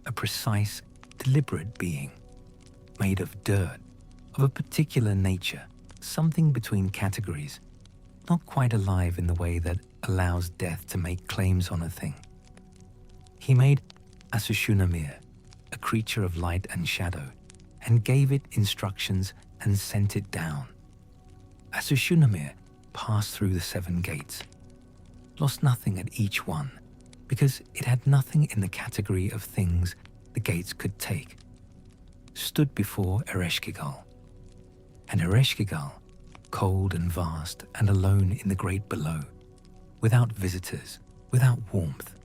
a precise, deliberate being, made of dirt, of a particular nature, something between categories, not quite alive in the way that allows death to make claims on a thing. He made Asushunamir, a creature of light and shadow, and gave it instructions and sent it down. Asushunamir passed through the 7 gates, lost nothing at each one, because it had nothing in the category of things the gates could take, stood before Ereshkigal. And Ereshkigal, cold and vast and alone in the great below, without visitors, without warmth,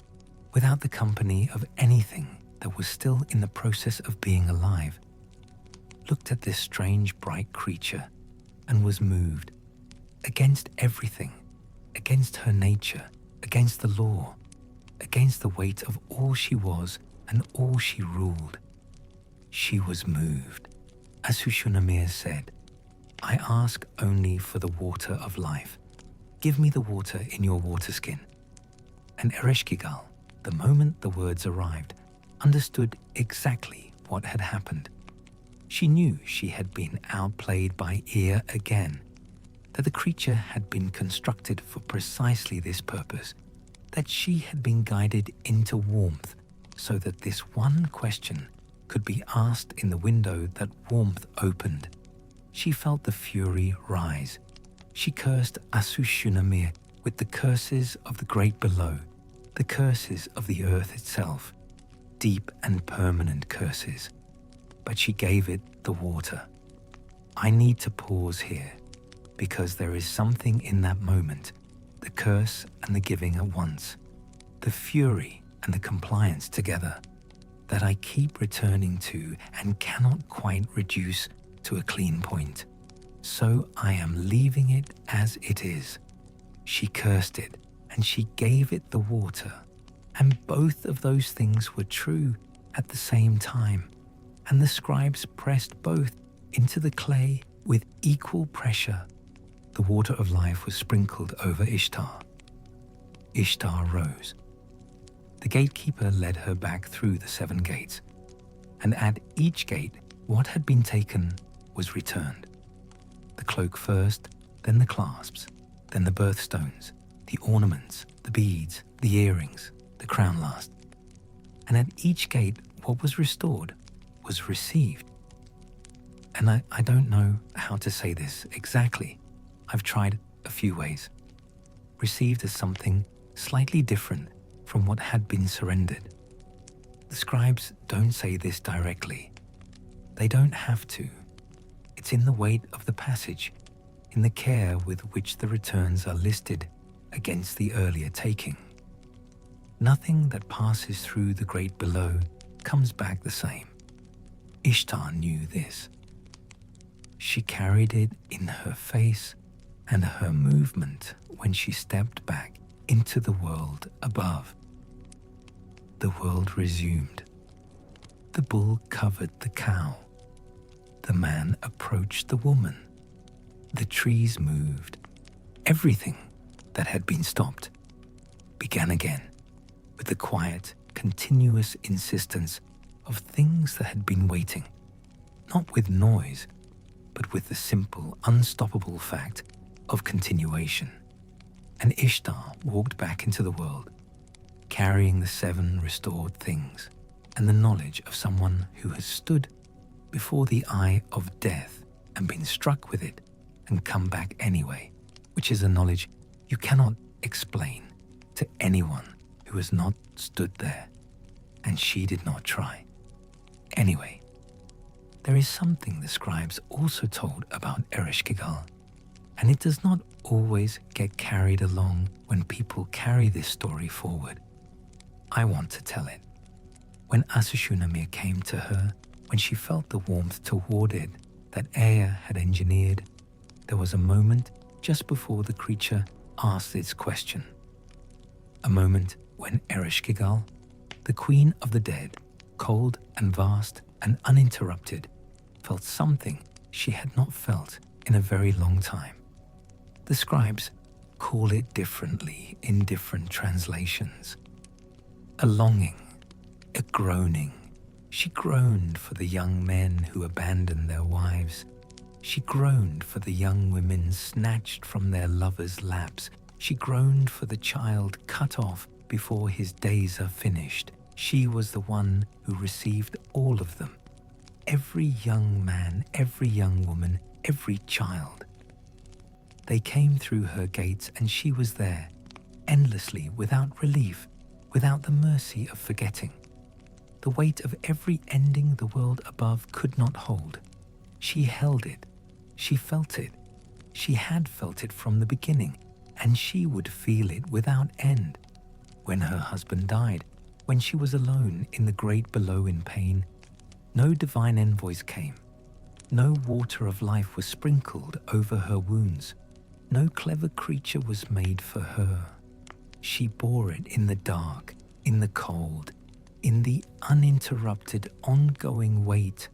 without the company of anything that was still in the process of being alive, looked at this strange bright creature and was moved against everything, against her nature, against the law, against the weight of all she was and all she ruled. She was moved. As Hushunamir said, "I ask only for the water of life. Give me the water in your water skin." And Ereshkigal, the moment the words arrived, understood exactly what had happened. She knew she had been outplayed by Ea again, that the creature had been constructed for precisely this purpose, that she had been guided into warmth so that this one question could be asked in the window that warmth opened. She felt the fury rise. She cursed Asushunamir with the curses of the great below, the curses of the earth itself. deep and permanent curses, but she gave it the water. I need to pause here, because there is something in that moment, the curse and the giving at once, the fury and the compliance together, that I keep returning to and cannot quite reduce to a clean point. So I am leaving it as it is. She cursed it, and she gave it the water. And both of those things were true at the same time. And the scribes pressed both into the clay with equal pressure. The water of life was sprinkled over Ishtar. Ishtar rose. The gatekeeper led her back through the 7 gates, and at each gate what had been taken was returned. The cloak first, then the clasps, then the birthstones, the ornaments, the beads, the earrings, the crown last. And at each gate what was restored was received. And I don't know how to say this exactly. I've tried a few ways. Received as something slightly different from what had been surrendered. The scribes don't say this directly. They don't have to. It's in the weight of the passage, in the care with which the returns are listed against the earlier taking. Nothing that passes through the great below comes back the same. Ishtar knew this. She carried it in her face and her movement when she stepped back into the world above. The world resumed. The bull covered the cow. The man approached the woman. The trees moved. Everything that had been stopped began again with the quiet, continuous insistence of things that had been waiting, not with noise, but with the simple, unstoppable fact of continuation. And Ishtar walked back into the world, carrying the 7 restored things and the knowledge of someone who has stood before the eye of death and been struck with it and come back anyway, which is a knowledge you cannot explain to anyone who has not stood there, and she did not try. Anyway, there is something the scribes also told about Esagila, and it does not always get carried along when people carry this story forward. I want to tell it. When Asushunamir came to her, when she felt the warmth toward it that Ea had engineered, there was a moment just before the creature asked its question. A moment when Esagila, the queen of the dead, cold and vast and uninterrupted, felt something she had not felt in a very long time. The scribes call it differently in different translations. A longing, a groaning. She groaned for the young men who abandoned their wives. She groaned for the young women snatched from their lovers' laps. She groaned for the child cut off before his days are finished. She was the one who received all of them. Every young man, every young woman, every child. They came through her gates and she was there, endlessly, without relief, without the mercy of forgetting. The weight of every ending the world above could not hold. She held it. She felt it. She had felt it from the beginning, and she would feel it without end. When her husband died, when she was alone in the great below in pain, no divine envoys came. No water of life was sprinkled over her wounds. No clever creature was made for her. She bore it in the dark, in the cold, in the uninterrupted, ongoing weight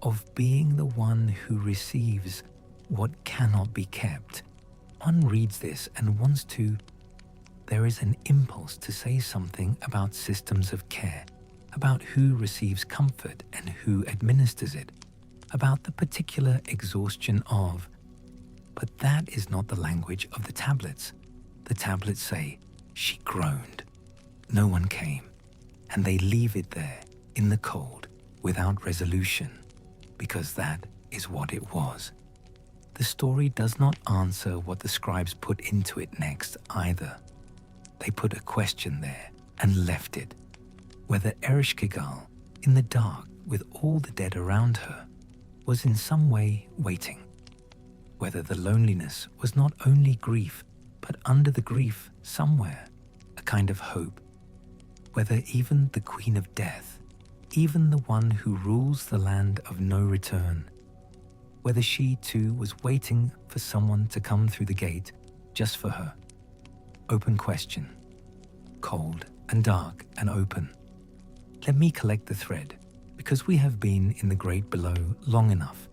of being the one who receives what cannot be kept. One reads this and wants to. There is an impulse to say something about systems of care, about who receives comfort and who administers it, about the particular exhaustion of. But that is not the language of the tablets. The tablets say, she groaned. No one came, and they leave it there in the cold without resolution, because that is what it was. The story does not answer what the scribes put into it next either. They put a question there and left it. whether Ereshkigal, in the dark with all the dead around her, was in some way waiting, whether the loneliness was not only grief, but under the grief somewhere a kind of hope, whether even the Queen of Death, even the one who rules the land of no return, whether she too was waiting for someone to come through the gate just for her. Open question, cold and dark and open. Let me collect the thread, because we have been in the great below long enough,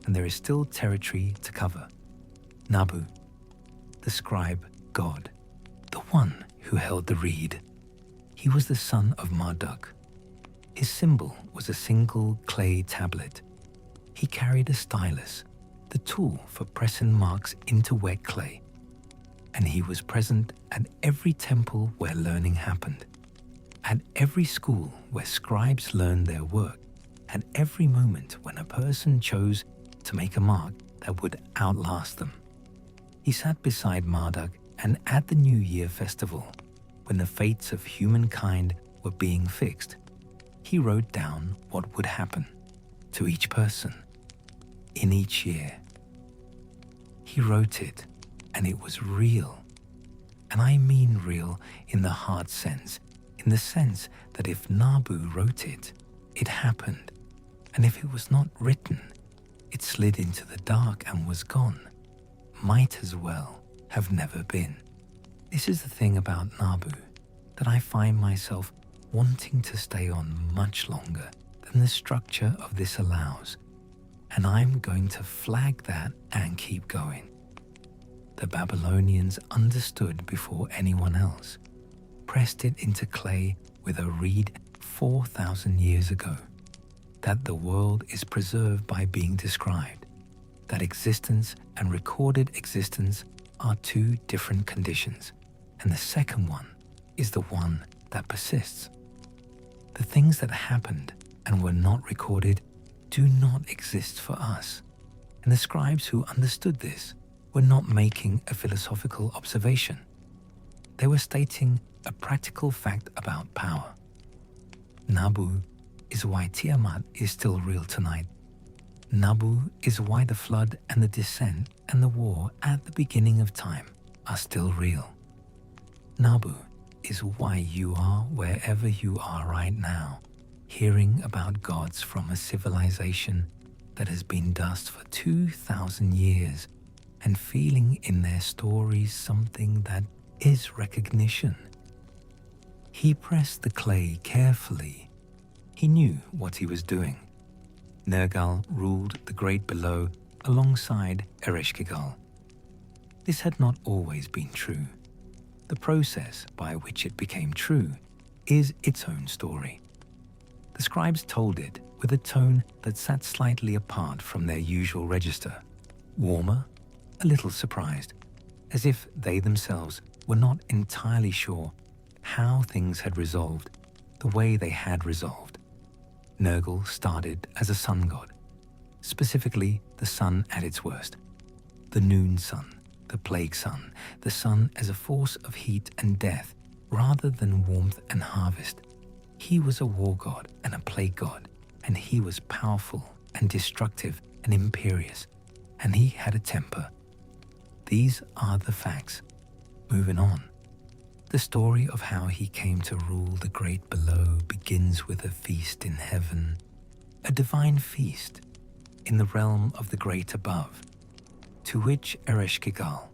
and there is still territory to cover. Nabu, the scribe god, the one who held the reed. He was the son of Marduk. His symbol was a single clay tablet. He carried a stylus, the tool for pressing marks into wet clay. And he was present at every temple where learning happened, at every school where scribes learned their work, at every moment when a person chose to make a mark that would outlast them. He sat beside Marduk, and at the New Year festival, when the fates of humankind were being fixed, he wrote down what would happen to each person in each year. He wrote it, and it was real. And I mean real in the hard sense, in the sense that if Nabu wrote it, it happened. And if it was not written, it slid into the dark and was gone. Might as well have never been. This is the thing about Nabu, that I find myself wanting to stay on much longer than the structure of this allows, and I'm going to flag that and keep going. The Babylonians understood before anyone else, pressed it into clay with a reed 4,000 years ago, that the world is preserved by being described, that existence and recorded existence are two different conditions, and the second one is the one that persists. The things that happened and were not recorded do not exist for us, and the scribes who understood this were not making a philosophical observation. They were stating a practical fact about power. Nabu is why Tiamat is still real tonight. Nabu is why the flood and the descent and the war at the beginning of time are still real. Nabu is why you are wherever you are right now, hearing about gods from a civilization that has been dust for 2,000 years and feeling in their stories something that is recognition. He pressed the clay carefully. He knew what he was doing. Nergal ruled the great below alongside Ereshkigal. This had not always been true. The process by which it became true is its own story. The scribes told it with a tone that sat slightly apart from their usual register, warmer, a little surprised, as if they themselves were not entirely sure how things had resolved the way they had resolved. Nergal started as a sun god, specifically the sun at its worst, the noon sun, the plague sun, the sun as a force of heat and death rather than warmth and harvest. He was a war god and a plague god, and he was powerful and destructive and imperious, and he had a temper. These are the facts. Moving on. The story of how he came to rule the great below begins with a feast in heaven, a divine feast in the realm of the great above, to which Ereshkigal,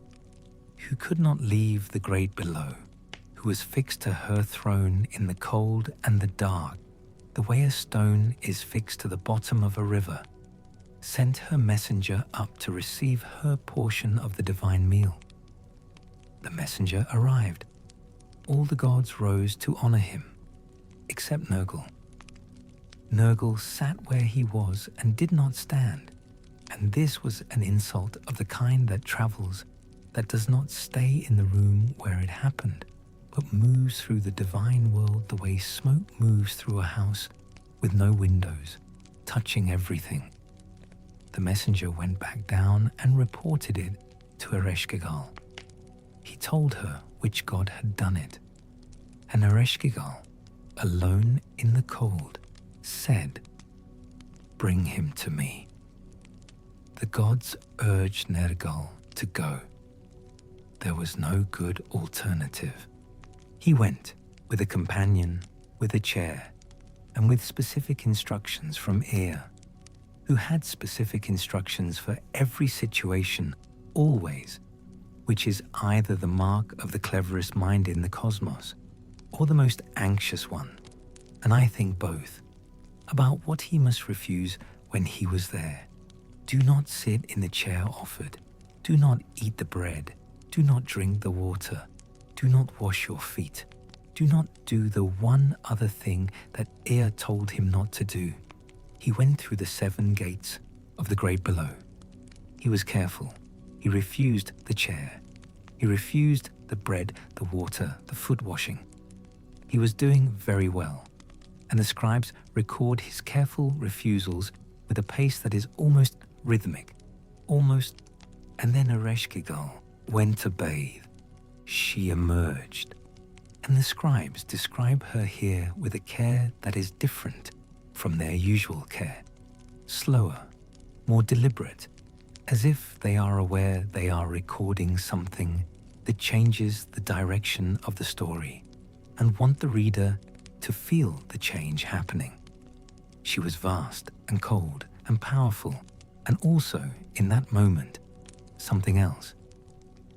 who could not leave the great below, who was fixed to her throne in the cold and the dark, the way a stone is fixed to the bottom of a river, sent her messenger up to receive her portion of the divine meal. The messenger arrived. All the gods rose to honor him, except Nergal. Nergal sat where he was and did not stand, and this was an insult of the kind that travels, that does not stay in the room where it happened, but moves through the divine world the way smoke moves through a house with no windows, touching everything. The messenger went back down and reported it to Ereshkigal. He told her which god had done it, and Ereshkigal, alone in the cold, said, "Bring him to me." The gods urged Nergal to go. There was no good alternative. He went with a companion, with a chair, and with specific instructions from Ea, who had specific instructions for every situation, always, which is either the mark of the cleverest mind in the cosmos or the most anxious one, and I think both, about what he must refuse when he was there. Do not sit in the chair offered. Do not eat the bread. Do not drink the water. Do not wash your feet. Do not do the one other thing that Ea told him not to do. He went through the 7 gates of the great below. He was careful. He refused the chair. He refused the bread, the water, the foot washing. He was doing very well, and the scribes record his careful refusals with a pace that is almost rhythmic, almost. And then Ereshkigal went to bathe. She emerged, and the scribes describe her here with a care that is different from their usual care, slower, more deliberate, as if they are aware they are recording something that changes the direction of the story and want the reader to feel the change happening. She was vast and cold and powerful, and also, in that moment, something else.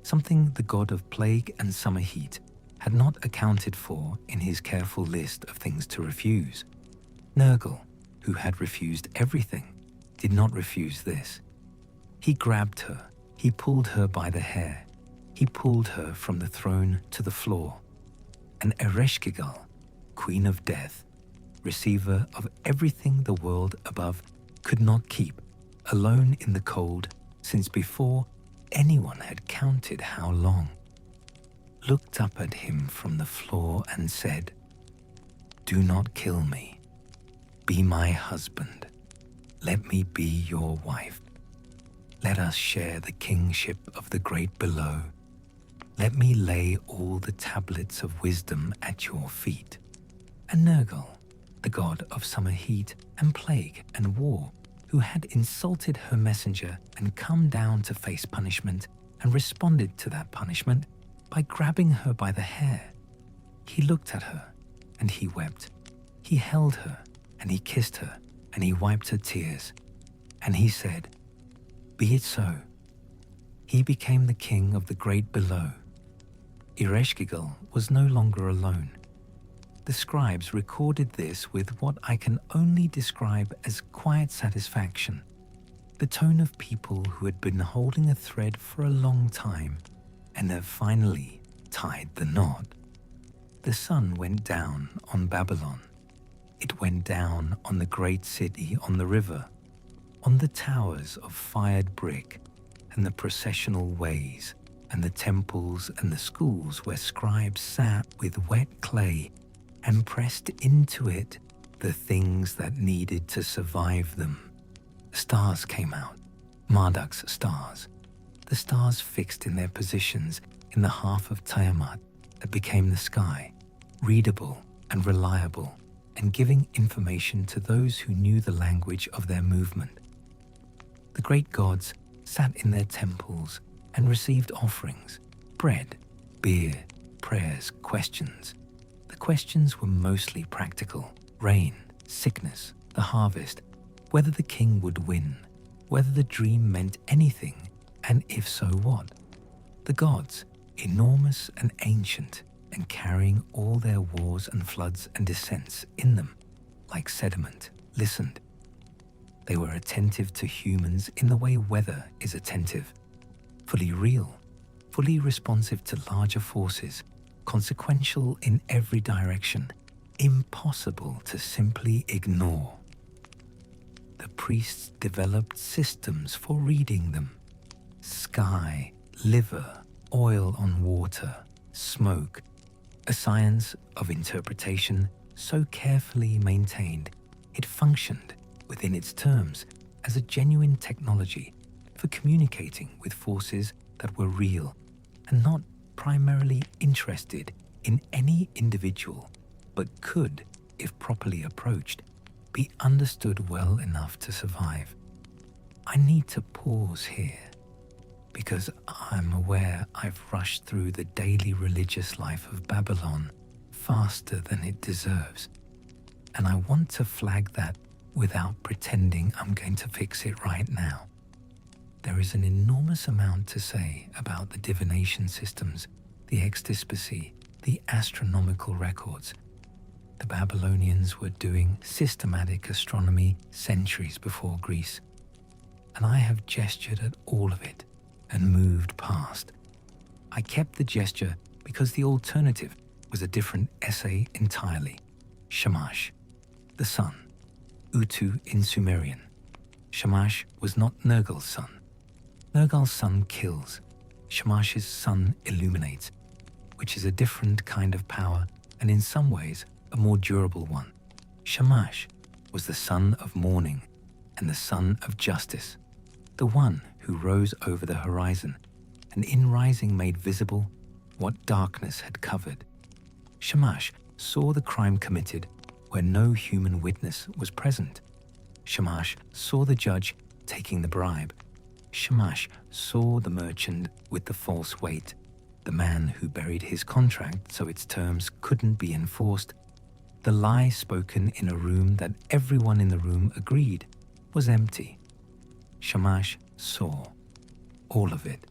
Something the god of plague and summer heat had not accounted for in his careful list of things to refuse. Nergal, who had refused everything, did not refuse this. He grabbed her, he pulled her by the hair, he pulled her from the throne to the floor. And Ereshkigal, queen of death, receiver of everything the world above could not keep, alone in the cold since before anyone had counted how long, looked up at him from the floor and said, "Do not kill me. Be my husband. Let me be your wife. Let us share the kingship of the great below. Let me lay all the tablets of wisdom at your feet." And Nergal, the god of summer heat and plague and war, who had insulted her messenger and come down to face punishment and responded to that punishment by grabbing her by the hair. He looked at her and he wept. He held her and he kissed her and he wiped her tears. And he said, "Be it so." He became the king of the great below. Ereshkigal was no longer alone. The scribes recorded this with what I can only describe as quiet satisfaction, the tone of people who had been holding a thread for a long time and have finally tied the knot. The sun went down on Babylon. It went down on the great city on the river, on the towers of fired brick and the processional ways and the temples and the schools where scribes sat with wet clay and pressed into it the things that needed to survive them. Stars came out, Marduk's stars, the stars fixed in their positions in the half of Tiamat that became the sky, readable and reliable, and giving information to those who knew the language of their movement. The great gods sat in their temples and received offerings, bread, beer, prayers, questions. The questions were mostly practical: rain, sickness, the harvest, whether the king would win, whether the dream meant anything, and if so, what. The gods, enormous and ancient, and carrying all their wars and floods and descents in them, like sediment, listened. They were attentive to humans in the way weather is attentive, fully real, fully responsive to larger forces, consequential in every direction, impossible to simply ignore. The priests developed systems for reading them: sky, liver, oil on water, smoke, a science of interpretation so carefully maintained it functioned within its terms as a genuine technology for communicating with forces that were real and not primarily interested in any individual, but could if properly approached, be understood well enough to survive. I need to pause here, because I'm aware I've rushed through the daily religious life of Babylon faster than it deserves, and I want to flag that without pretending I'm going to fix it right now. There is an enormous amount to say about the divination systems, the extispicy, the astronomical records. The Babylonians were doing systematic astronomy centuries before Greece, and I have gestured at all of it and moved past. I kept the gesture because the alternative was a different essay entirely. Shamash, the sun. Utu in Sumerian. Shamash was not Nergal's son. Nergal's sun kills. Shamash's sun illuminates, which is a different kind of power and in some ways a more durable one. Shamash was the son of morning and the son of justice, the one who rose over the horizon and in rising made visible what darkness had covered. Shamash saw the crime committed where no human witness was present. Shamash saw the judge taking the bribe. Shamash saw the merchant with the false weight, the man who buried his contract so its terms couldn't be enforced, the lie spoken in a room that everyone in the room agreed was empty. Shamash saw all of it,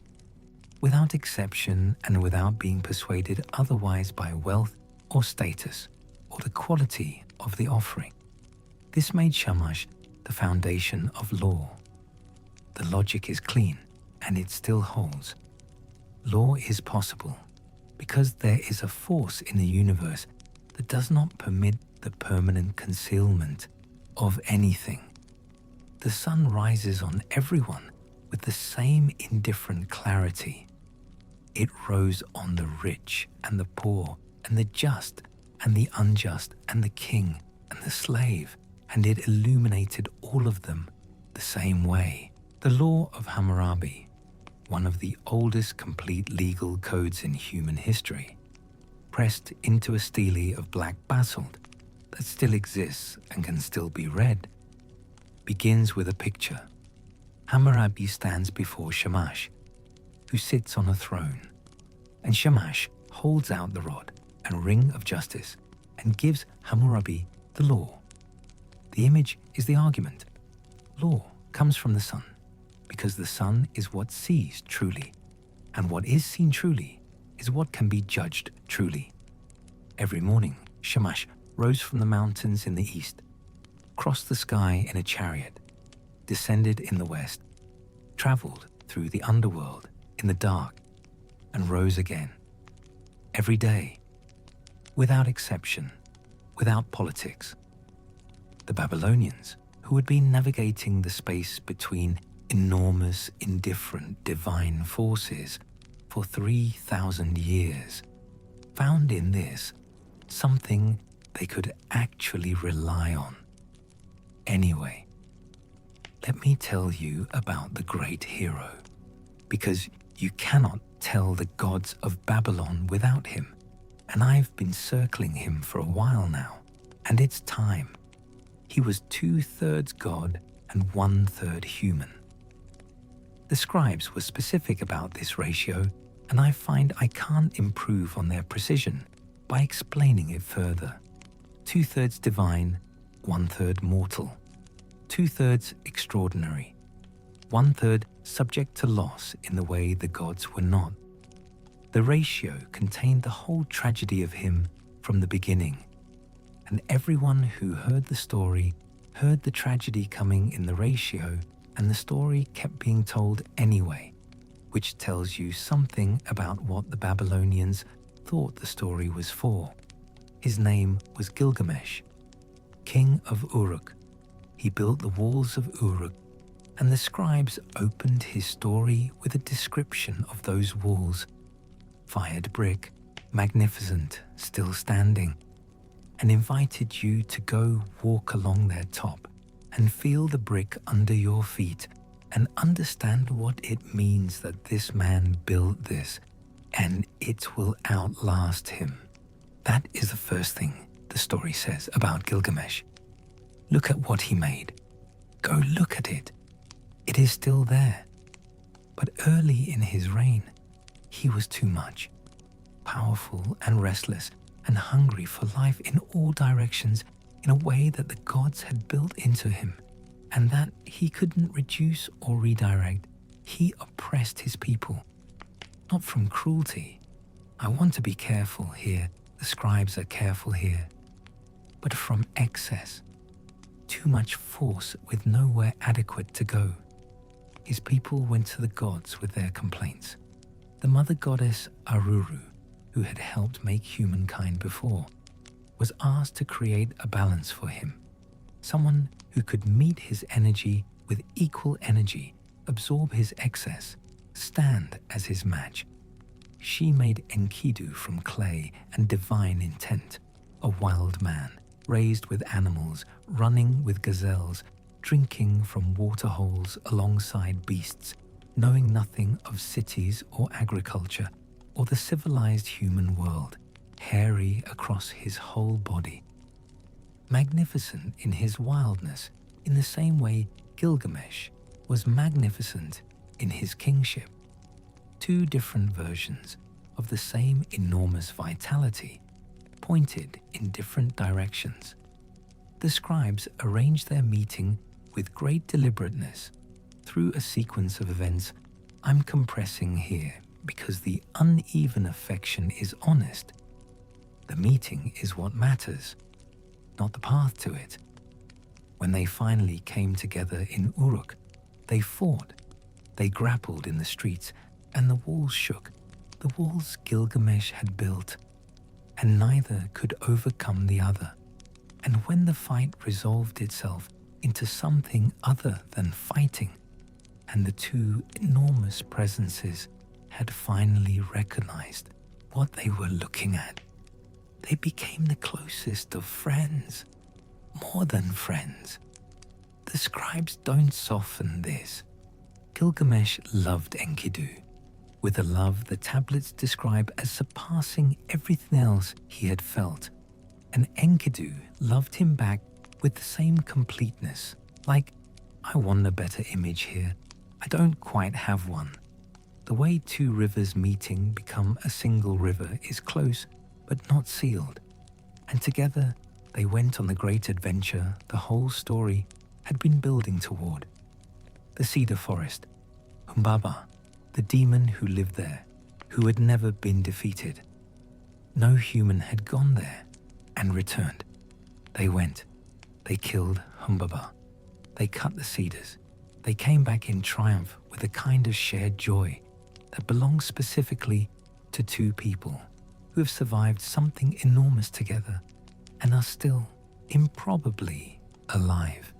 without exception and without being persuaded otherwise by wealth or status or the quality of the offering. This made Shamash the foundation of law. The logic is clean, and it still holds. Law is possible because there is a force in the universe that does not permit the permanent concealment of anything. The sun rises on everyone with the same indifferent clarity. It rose on the rich and the poor and the just and the unjust and the king and the slave, and it illuminated all of them the same way. The law of Hammurabi, one of the oldest complete legal codes in human history, pressed into a stele of black basalt that still exists and can still be read, begins with a picture. Hammurabi stands before Shamash, who sits on a throne, and Shamash holds out the rod and ring of justice and gives Hammurabi the law. The image is the argument. Law comes from the sun, because the sun is what sees truly, and what is seen truly is what can be judged truly. Every morning, Shamash rose from the mountains in the east, crossed the sky in a chariot, descended in the west, traveled through the underworld in the dark, and rose again. Every day, without exception, without politics. The Babylonians, who had been navigating the space between enormous, indifferent divine forces for 3,000 years, found in this something they could actually rely on. Anyway, let me tell you about the great hero, because you cannot tell the gods of Babylon without him, and I've been circling him for a while now, and it's time. He was 2/3 god and 1/3 human. The scribes were specific about this ratio, and I find I can't improve on their precision by explaining it further. 2/3 divine, 1/3 mortal. 2/3 extraordinary. 1/3 subject to loss in the way the gods were not. The ratio contained the whole tragedy of him from the beginning, and everyone who heard the story heard the tragedy coming in the ratio, and the story kept being told anyway, which tells you something about what the Babylonians thought the story was for. His name was Gilgamesh, king of Uruk. He built the walls of Uruk, and the scribes opened his story with a description of those walls. Fired brick, magnificent, still standing, and invited you to go walk along their top and feel the brick under your feet and understand what it means that this man built this and it will outlast him. That is the first thing the story says about Gilgamesh. Look at what he made. Go look at it. It is still there. But early in his reign, he was too much, powerful and restless and hungry for life in all directions in a way that the gods had built into him, and that he couldn't reduce or redirect. He oppressed his people, not from cruelty. I want to be careful here, the scribes are careful here, but from excess, too much force with nowhere adequate to go. His people went to the gods with their complaints. The mother goddess Aruru, who had helped make humankind before, was asked to create a balance for him, someone who could meet his energy with equal energy, absorb his excess, stand as his match. She made Enkidu from clay and divine intent, a wild man, raised with animals, running with gazelles, drinking from waterholes alongside beasts, knowing nothing of cities or agriculture or the civilized human world, hairy across his whole body. Magnificent in his wildness, in the same way Gilgamesh was magnificent in his kingship. Two different versions of the same enormous vitality, pointed in different directions. The scribes arranged their meeting with great deliberateness through a sequence of events I'm compressing here because the uneven affection is honest. The meeting is what matters, not the path to it. When they finally came together in Uruk, they fought, they grappled in the streets, and the walls shook, the walls Gilgamesh had built, and neither could overcome the other. And when the fight resolved itself into something other than fighting, and the two enormous presences had finally recognized what they were looking at, they became the closest of friends, more than friends. The scribes don't soften this. Gilgamesh loved Enkidu, with a love the tablets describe as surpassing everything else he had felt. And Enkidu loved him back with the same completeness, like, I want a better image here, I don't quite have one. The way two rivers meeting become a single river is close, but not sealed. And together they went on the great adventure the whole story had been building toward. The cedar forest, Humbaba, the demon who lived there, who had never been defeated. No human had gone there and returned. They went. They killed Humbaba. They cut the cedars. They came back in triumph with a kind of shared joy that belongs specifically to two people who have survived something enormous together and are still improbably alive.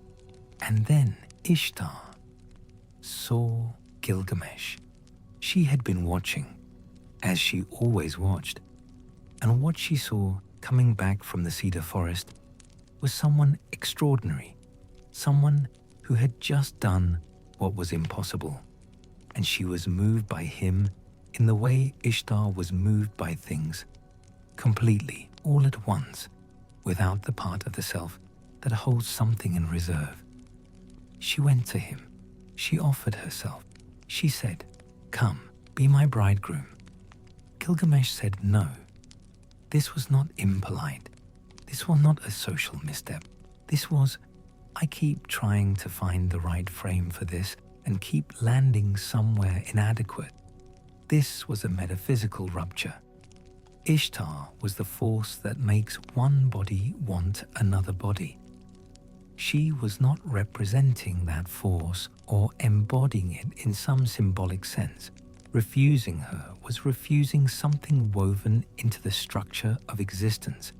And then Ishtar saw Gilgamesh. She had been watching, as she always watched, and what she saw coming back from the cedar forest was someone extraordinary, someone who had just done what was impossible, and she was moved by him in the way Ishtar was moved by things, completely, all at once, without the part of the self that holds something in reserve. She went to him. She offered herself. She said, "Come, be my bridegroom." Gilgamesh said no. This was not impolite. This was not a social misstep. This was, I keep trying to find the right frame for this and keep landing somewhere inadequate. This was a metaphysical rupture. Ishtar was the force that makes one body want another body. She was not representing that force or embodying it in some symbolic sense. Refusing her was refusing something woven into the structure of existence.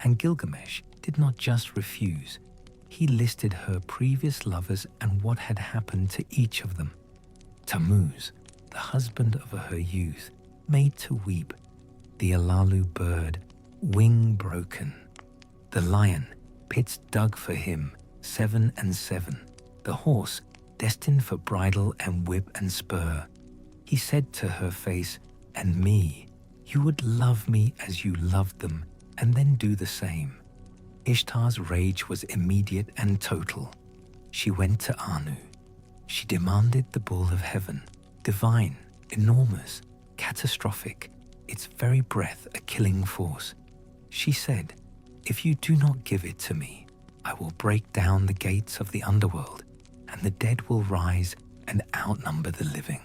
And Gilgamesh did not just refuse. He listed her previous lovers and what had happened to each of them. Tammuz, the husband of her youth, made to weep. The Alalu bird, wing broken. The lion, pits dug for him, 7 and 7. The horse, destined for bridle and whip and spur. He said to her face, "And me, you would love me as you loved them, and then do the same." Ishtar's rage was immediate and total. She went to Anu. She demanded the bull of heaven, divine, enormous, catastrophic, its very breath a killing force. She said, "If you do not give it to me, I will break down the gates of the underworld, and the dead will rise and outnumber the living."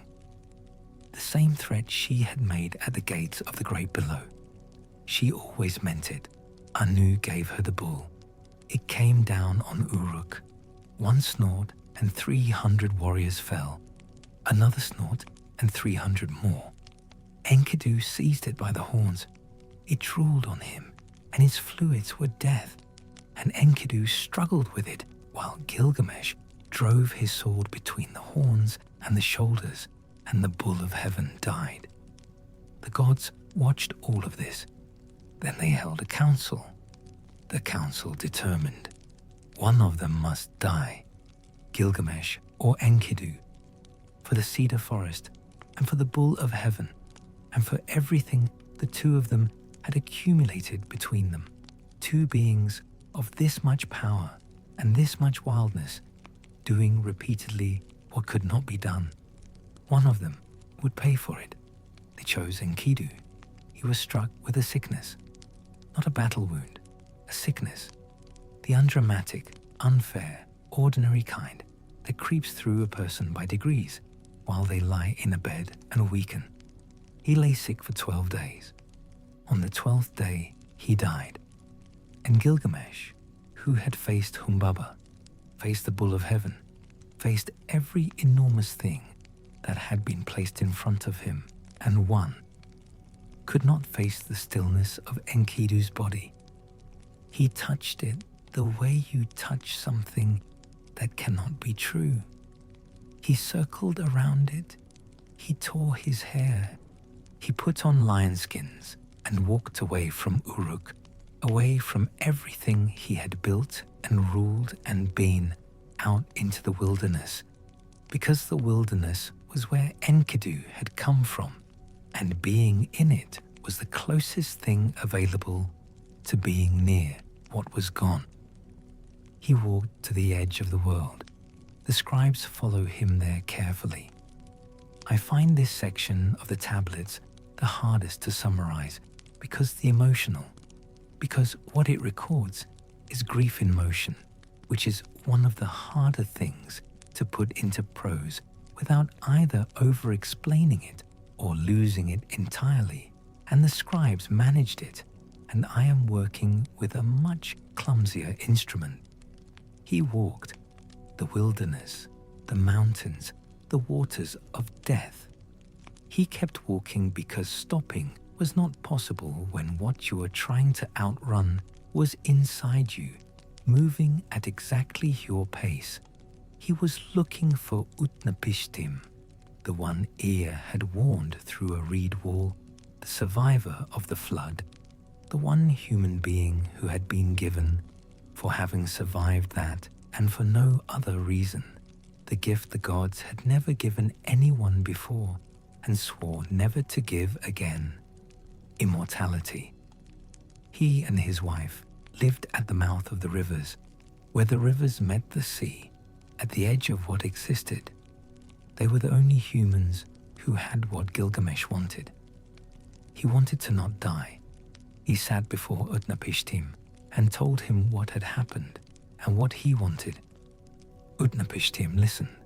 The same threat she had made at the gates of the great below. She always meant it. Anu gave her the bull. It came down on Uruk. One snort and 300 warriors fell. Another snort and 300 more. Enkidu seized it by the horns. It drooled on him, and its fluids were death. And Enkidu struggled with it, while Gilgamesh drove his sword between the horns and the shoulders, and the bull of heaven died. The gods watched all of this. Then they held a council. The council determined one of them must die, Gilgamesh or Enkidu, for the cedar forest and for the bull of heaven, and for everything the two of them had accumulated between them, two beings of this much power and this much wildness, doing repeatedly what could not be done. One of them would pay for it. They chose Enkidu. He was struck with a sickness, not a battle wound, a sickness, the undramatic, unfair, ordinary kind that creeps through a person by degrees while they lie in a bed and weaken. He lay sick for 12 days. On the 12th day, he died. And Gilgamesh, who had faced Humbaba, faced the bull of heaven, faced every enormous thing that had been placed in front of him and won, could not face the stillness of Enkidu's body. He touched it the way you touch something that cannot be true. He circled around it. He tore his hair. He put on lion skins and walked away from Uruk, away from everything he had built and ruled and been, out into the wilderness, because the wilderness was where Enkidu had come from, and being in it was the closest thing available to being near what was gone. He walked to the edge of the world. The scribes follow him there carefully. I find this section of the tablets the hardest to summarize because because what it records is grief in motion, which is one of the harder things to put into prose without either over-explaining it or losing it entirely. And the scribes managed it, and I am working with a much clumsier instrument. He walked the wilderness, the mountains, the waters of death. He kept walking because stopping was not possible when what you were trying to outrun was inside you, moving at exactly your pace. He was looking for Utnapishtim, the one Ea had warned through a reed wall, the survivor of the flood, the one human being who had been given, for having survived that and for no other reason, the gift the gods had never given anyone before and swore never to give again: immortality. He and his wife lived at the mouth of the rivers, where the rivers met the sea, at the edge of what existed. They were the only humans who had what Gilgamesh wanted. He wanted to not die. He sat before Utnapishtim and told him what had happened and what he wanted. Utnapishtim listened.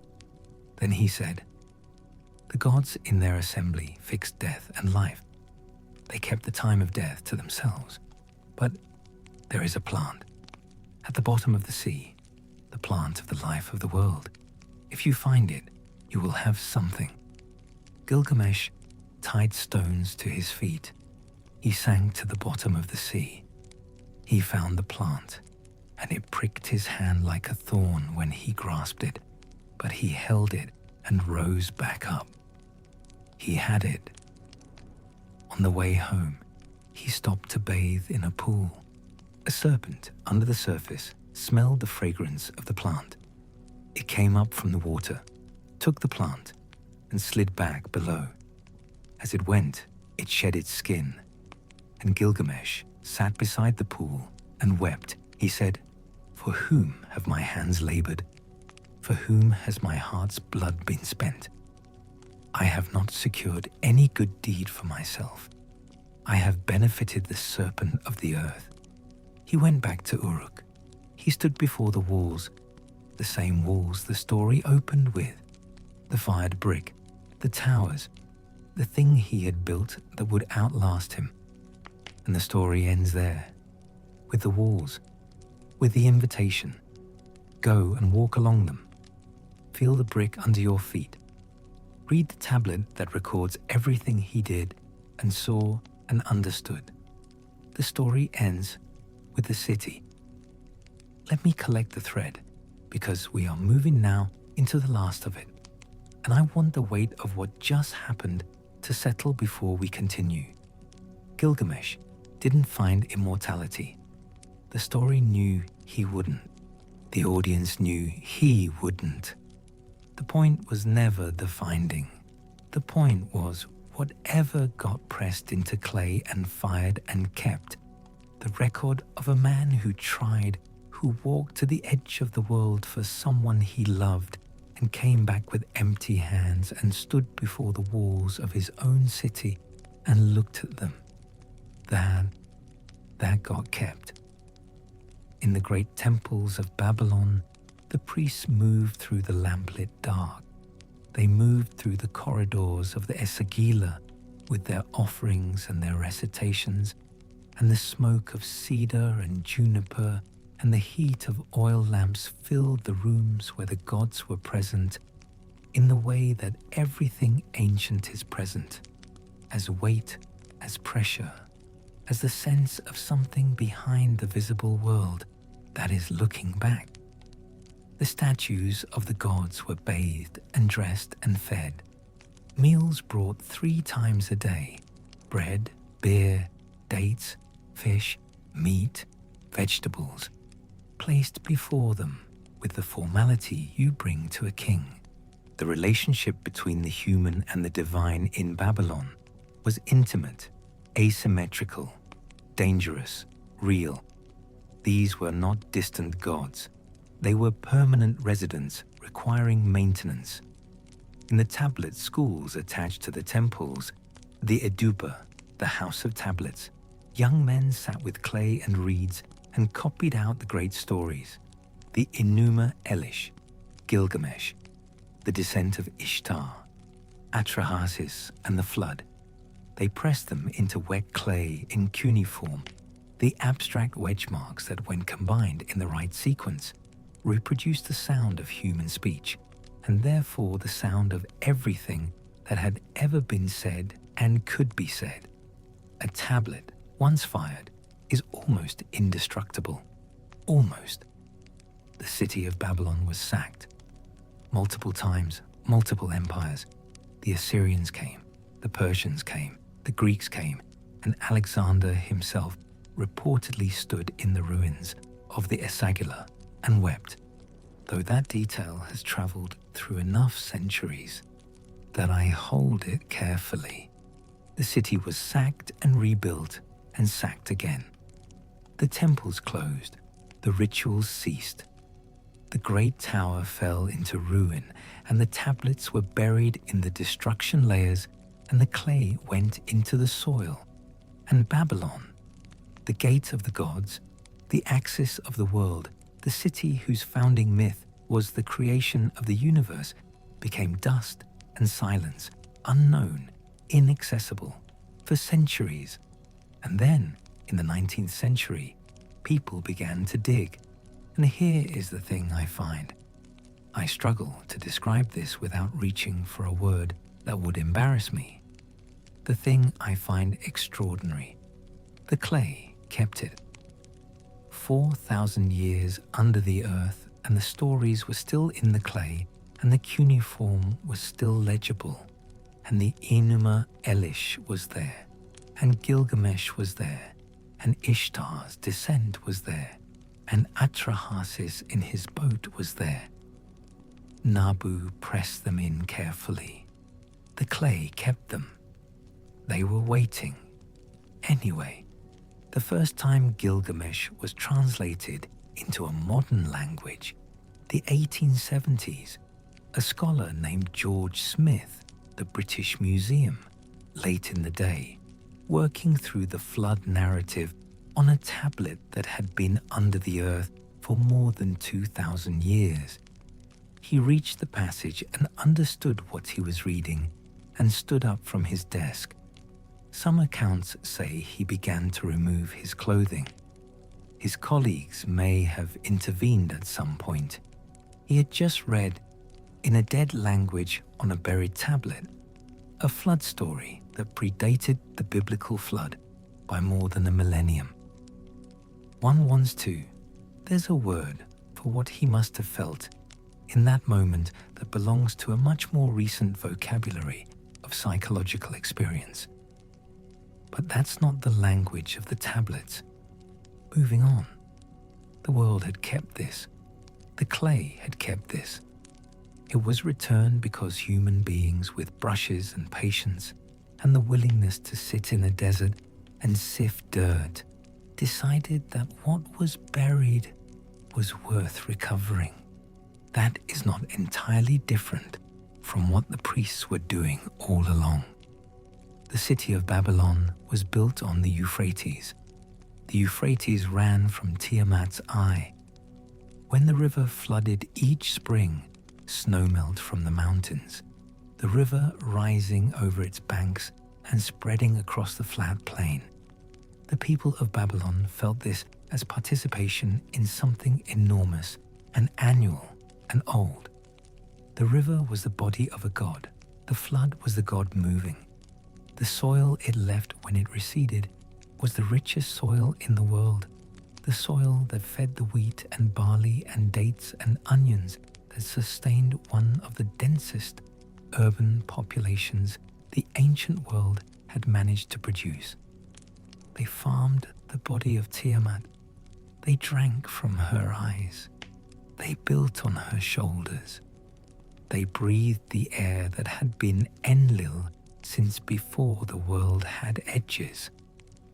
Then he said, "The gods in their assembly fixed death and life. They kept the time of death to themselves. But there is a plant at the bottom of the sea, the plant of the life of the world. If you find it, you will have something." Gilgamesh tied stones to his feet. He sank to the bottom of the sea. He found the plant, and it pricked his hand like a thorn when he grasped it, but he held it and rose back up. He had it. On the way home, he stopped to bathe in a pool. A serpent under the surface smelled the fragrance of the plant. It came up from the water, took the plant, and slid back below. As it went, it shed its skin, and Gilgamesh sat beside the pool and wept He said, "For whom have my hands labored? For whom has my heart's blood been spent? I have not secured any good deed for myself. I have benefited the serpent of the earth." He went back to Uruk. He stood before the walls, the same walls the story opened with, the fired brick, the towers, the thing he had built that would outlast him. And the story ends there, with the walls, with the invitation. Go and walk along them. Feel the brick under your feet. Read the tablet that records everything he did and saw and understood. The story ends with the city. Let me collect the thread, because we are moving now into the last of it, and I want the weight of what just happened to settle before we continue. Gilgamesh didn't find immortality. The story knew he wouldn't. The audience knew he wouldn't. The point was never the finding. The point was whatever got pressed into clay and fired and kept. The record of a man who tried, who walked to the edge of the world for someone he loved and came back with empty hands and stood before the walls of his own city and looked at them. That got kept. In the great temples of Babylon, the priests moved through the lamplit dark. They moved through the corridors of the Esagila with their offerings and their recitations, and the smoke of cedar and juniper and the heat of oil lamps filled the rooms where the gods were present in the way that everything ancient is present, as weight, as pressure, as the sense of something behind the visible world that is looking back. The statues of the gods were bathed and dressed and fed. Meals brought 3 times a day: bread, beer, dates, fish, meat, vegetables, placed before them with the formality you bring to a king. The relationship between the human and the divine in Babylon was intimate, asymmetrical, dangerous, real. These were not distant gods. They were permanent residents requiring maintenance. In the tablet schools attached to the temples, the Edupa, the house of tablets, young men sat with clay and reeds and copied out the great stories. The Enuma Elish, Gilgamesh, the descent of Ishtar, Atrahasis and the flood. They pressed them into wet clay in cuneiform, the abstract wedge marks that, when combined in the right sequence, reproduced the sound of human speech, and therefore the sound of everything that had ever been said and could be said. A tablet, once fired, is almost indestructible. Almost. The city of Babylon was sacked. Multiple times, multiple empires. The Assyrians came, the Persians came, the Greeks came, and Alexander himself reportedly stood in the ruins of the Esagila and wept, though that detail has traveled through enough centuries that I hold it carefully. The city was sacked and rebuilt and sacked again. The temples closed, the rituals ceased. The great tower fell into ruin, and the tablets were buried in the destruction layers, and the clay went into the soil. And Babylon, the gate of the gods, the axis of the world, the city whose founding myth was the creation of the universe, became dust and silence, unknown, inaccessible, for centuries. And then, in the 19th century, people began to dig. And here is the thing I find. I struggle to describe this without reaching for a word that would embarrass me. The thing I find extraordinary. The clay kept it. 4,000 years under the earth, and the stories were still in the clay, and the cuneiform was still legible, and the Enuma Elish was there, and Gilgamesh was there, and Ishtar's descent was there, and Atrahasis in his boat was there. Nabu pressed them in carefully. The clay kept them. They were waiting. Anyway, The first time Gilgamesh was translated into a modern language, the 1870s, a scholar named George Smith, the British Museum, late in the day, working through the flood narrative on a tablet that had been under the earth for more than 2,000 years. He reached the passage and understood what he was reading and stood up from his desk. Some accounts say he began to remove his clothing. His colleagues may have intervened at some point. He had just read, in a dead language on a buried tablet, a flood story that predated the biblical flood by more than a millennium. One wants to, there's a word for what he must have felt in that moment that belongs to a much more recent vocabulary of psychological experience. But that's not the language of the tablets. Moving on. The world had kept this. The clay had kept this. It was returned because human beings with brushes and patience and the willingness to sit in a desert and sift dirt decided that what was buried was worth recovering. That is not entirely different from what the priests were doing all along. The city of Babylon was built on the Euphrates. The Euphrates ran from Tiamat's eye. When the river flooded each spring, snow melt from the mountains, the river rising over its banks and spreading across the flat plain. The people of Babylon felt this as participation in something enormous and annual and old. The river was the body of a god. The flood was the god moving. The soil it left when it receded was the richest soil in the world, the soil that fed the wheat and barley and dates and onions that sustained one of the densest urban populations the ancient world had managed to produce. They farmed the body of Tiamat. They drank from her eyes. They built on her shoulders. They breathed the air that had been Enlil since before the world had edges.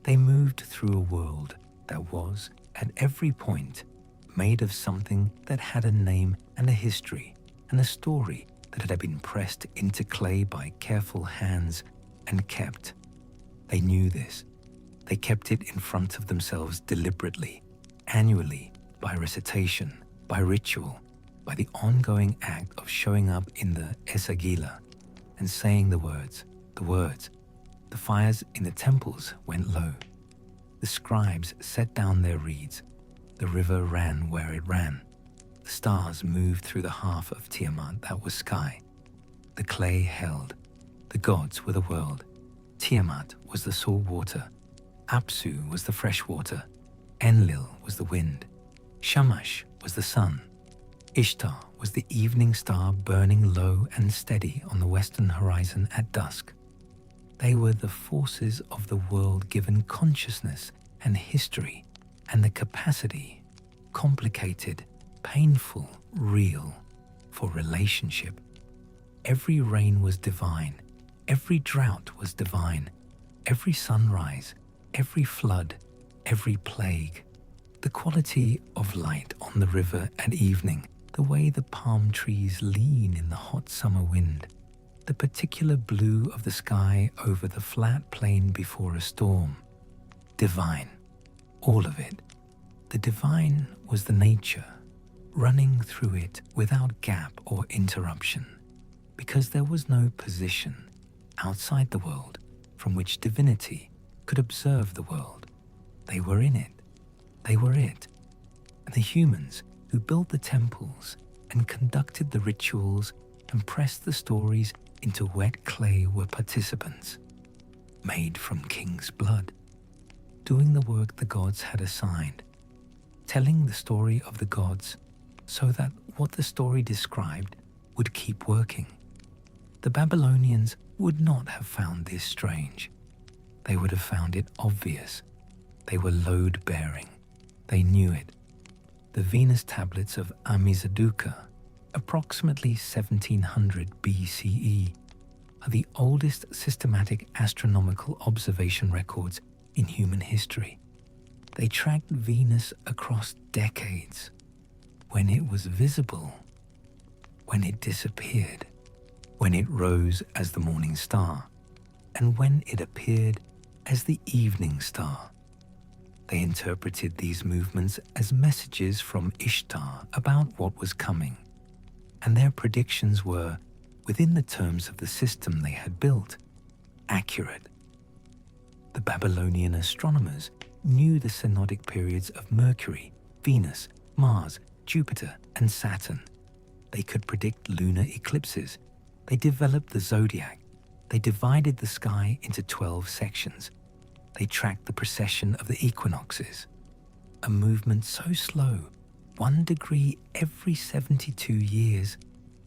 They moved through a world that was, at every point, made of something that had a name and a history and a story that had been pressed into clay by careful hands and kept. They knew this. They kept it in front of themselves deliberately, annually, by recitation, by ritual, by the ongoing act of showing up in the Esagila and saying the words. The fires in the temples went low. The scribes set down their reeds. The river ran where it ran. The stars moved through the half of Tiamat that was sky. The clay held. The gods were the world. Tiamat was the salt water. Apsu was the fresh water. Enlil was the wind. Shamash was the sun. Ishtar was the evening star burning low and steady on the western horizon at dusk. They were the forces of the world given consciousness and history and the capacity, complicated, painful, real, for relationship. Every rain was divine. Every drought was divine. Every sunrise, every flood, every plague. The quality of light on the river at evening, the way the palm trees lean in the hot summer wind, the particular blue of the sky over the flat plain before a storm. Divine, all of it. The divine was the nature, running through it without gap or interruption, because there was no position outside the world from which divinity could observe the world. They were in it. They were it. And the humans who built the temples and conducted the rituals and pressed the stories into wet clay were participants, made from king's blood, doing the work the gods had assigned, telling the story of the gods so that what the story described would keep working. The Babylonians would not have found this strange. They would have found it obvious. They were load-bearing. They knew it. The Venus tablets of Amizabduqa, approximately 1700 BCE, are the oldest systematic astronomical observation records in human history. They tracked Venus across decades, when it was visible, when it disappeared, when it rose as the morning star, and when it appeared as the evening star. They interpreted these movements as messages from Ishtar about what was coming, and their predictions were, within the terms of the system they had built, accurate. The Babylonian astronomers knew the synodic periods of Mercury, Venus, Mars, Jupiter, and Saturn. They could predict lunar eclipses. They developed the zodiac. They divided the sky into 12 sections. They tracked the precession of the equinoxes, a movement so slow, 1 degree every 72 years,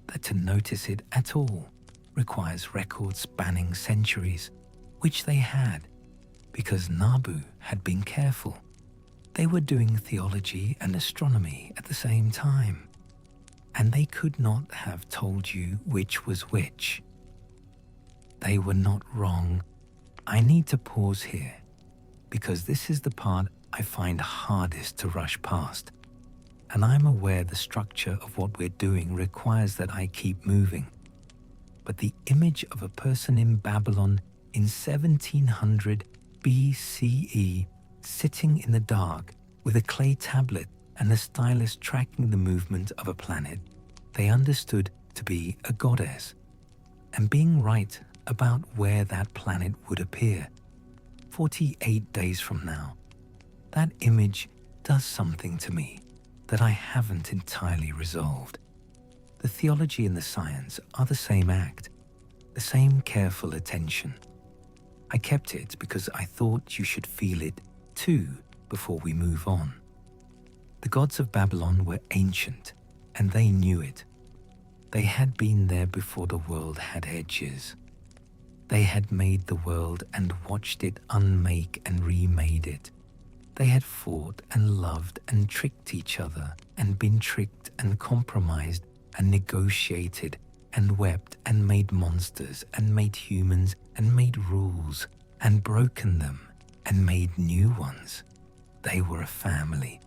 that to notice it at all requires records spanning centuries, which they had, because Nabu had been careful. They were doing theology and astronomy at the same time, and they could not have told you which was which. They were not wrong. I need to pause here, because this is the part I find hardest to rush past, and I'm aware the structure of what we're doing requires that I keep moving. But the image of a person in Babylon in 1700 BCE sitting in the dark with a clay tablet and a stylus tracking the movement of a planet they understood to be a goddess, and being right about where that planet would appear 48 days from now, that image does something to me that I haven't entirely resolved. The theology and the science are the same act, the same careful attention. I kept it because I thought you should feel it too before we move on. The gods of Babylon were ancient, and they knew it. They had been there before the world had edges. They had made the world and watched it unmake and remade it. They had fought and loved and tricked each other and been tricked and compromised and negotiated and wept and made monsters and made humans and made rules and broken them and made new ones. They were a family,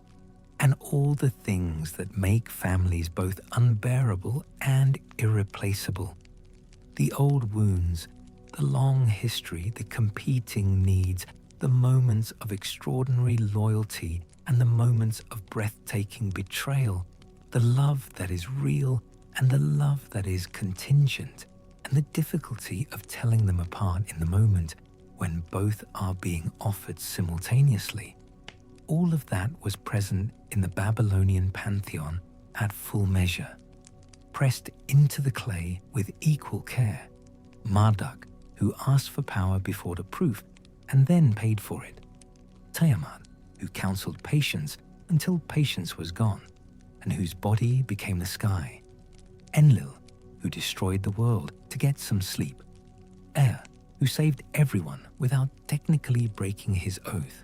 and all the things that make families both unbearable and irreplaceable. The old wounds, the long history, the competing needs, the moments of extraordinary loyalty and the moments of breathtaking betrayal, the love that is real and the love that is contingent, and the difficulty of telling them apart in the moment when both are being offered simultaneously. All of that was present in the Babylonian pantheon at full measure, pressed into the clay with equal care. Marduk, who asked for power before the proof and then paid for it. Tiamat, who counseled patience until patience was gone, and whose body became the sky. Enlil, who destroyed the world to get some sleep. Who saved everyone without technically breaking his oath.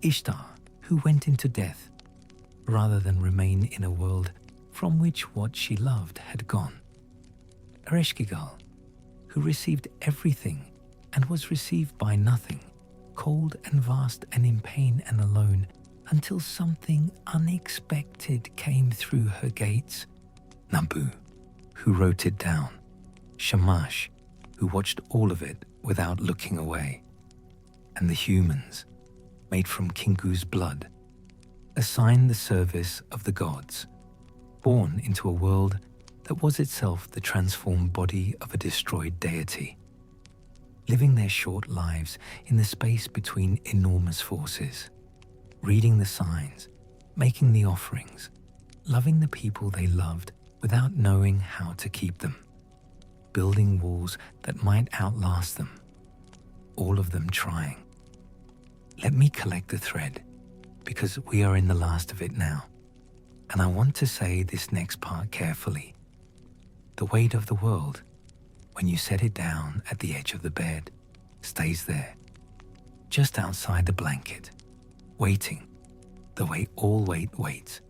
Ishtar, who went into death, rather than remain in a world from which what she loved had gone. Esagila, who received everything and was received by nothing, cold and vast and in pain and alone, until something unexpected came through her gates. Nabu, who wrote it down. Shamash, who watched all of it without looking away. And the humans, made from Kingu's blood, assigned the service of the gods, born into a world that was itself the transformed body of a destroyed deity, living their short lives in the space between enormous forces, reading the signs, making the offerings, loving the people they loved without knowing how to keep them, building walls that might outlast them, all of them trying. Let me collect the thread, because we are in the last of it now, and I want to say this next part carefully. The weight of the world, when you set it down at the edge of the bed, stays there, just outside the blanket, waiting, the way all weight waits.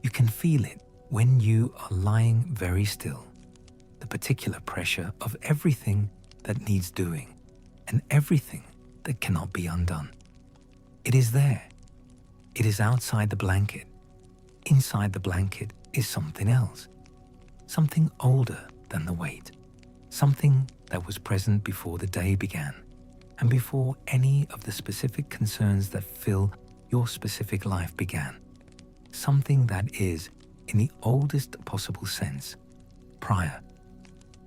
You can feel it when you are lying very still, the particular pressure of everything that needs doing and everything that cannot be undone. It is there, It is outside the blanket. Inside the blanket is something else, something older than the weight, something that was present before the day began and before any of the specific concerns that fill your specific life began, something that is, in the oldest possible sense, prior.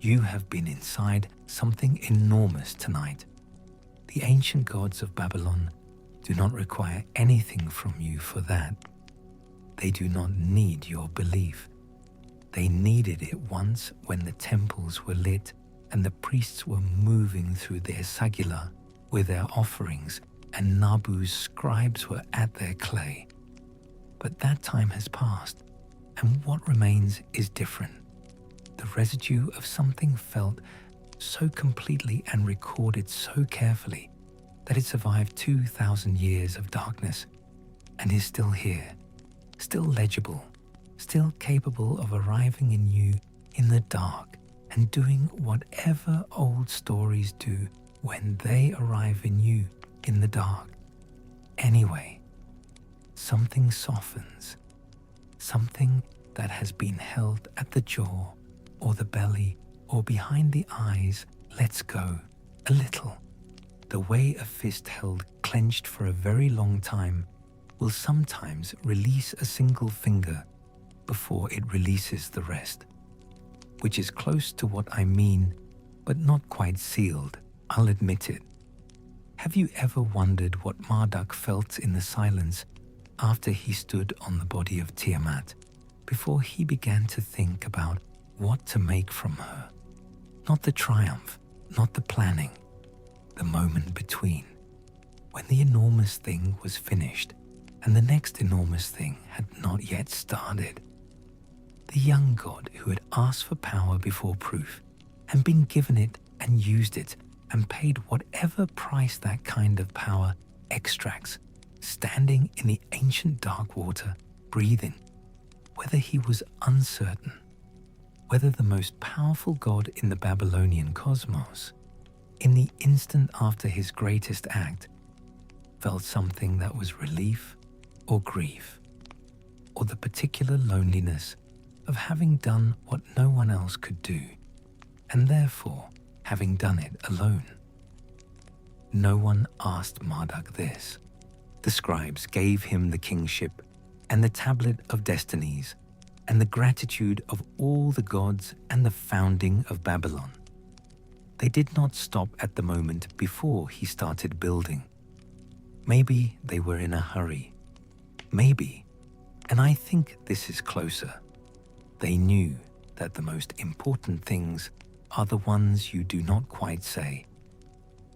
You have been inside something enormous tonight. The ancient gods of Babylon do not require anything from you for that. They do not need your belief. They needed it once when the temples were lit and the priests were moving through the Esagila with their offerings and Nabu's scribes were at their clay. But that time has passed, and what remains is different. The residue of something felt so completely and recorded so carefully that it survived 2,000 years of darkness and is still here, still legible, still capable of arriving in you in the dark and doing whatever old stories do when they arrive in you in the dark. Anyway, something softens, something that has been held at the jaw or the belly or behind the eyes lets go a little. The way a fist held clenched for a very long time will sometimes release a single finger before it releases the rest, which is close to what I mean, but not quite sealed, I'll admit it. Have you ever wondered what Marduk felt in the silence after he stood on the body of Tiamat, before he began to think about what to make from her? Not the triumph, not the planning, the moment between, when the enormous thing was finished and the next enormous thing had not yet started. The young god who had asked for power before proof and been given it and used it and paid whatever price that kind of power extracts, standing in the ancient dark water, breathing, whether he was uncertain, whether the most powerful god in the Babylonian cosmos, in the instant after his greatest act, felt something that was relief or grief, or the particular loneliness of having done what no one else could do, and therefore having done it alone. No one asked Marduk this. The scribes gave him the kingship and the tablet of destinies and the gratitude of all the gods and the founding of Babylon. They did not stop at the moment before he started building. Maybe they were in a hurry. Maybe, and I think this is closer, they knew that the most important things are the ones you do not quite say,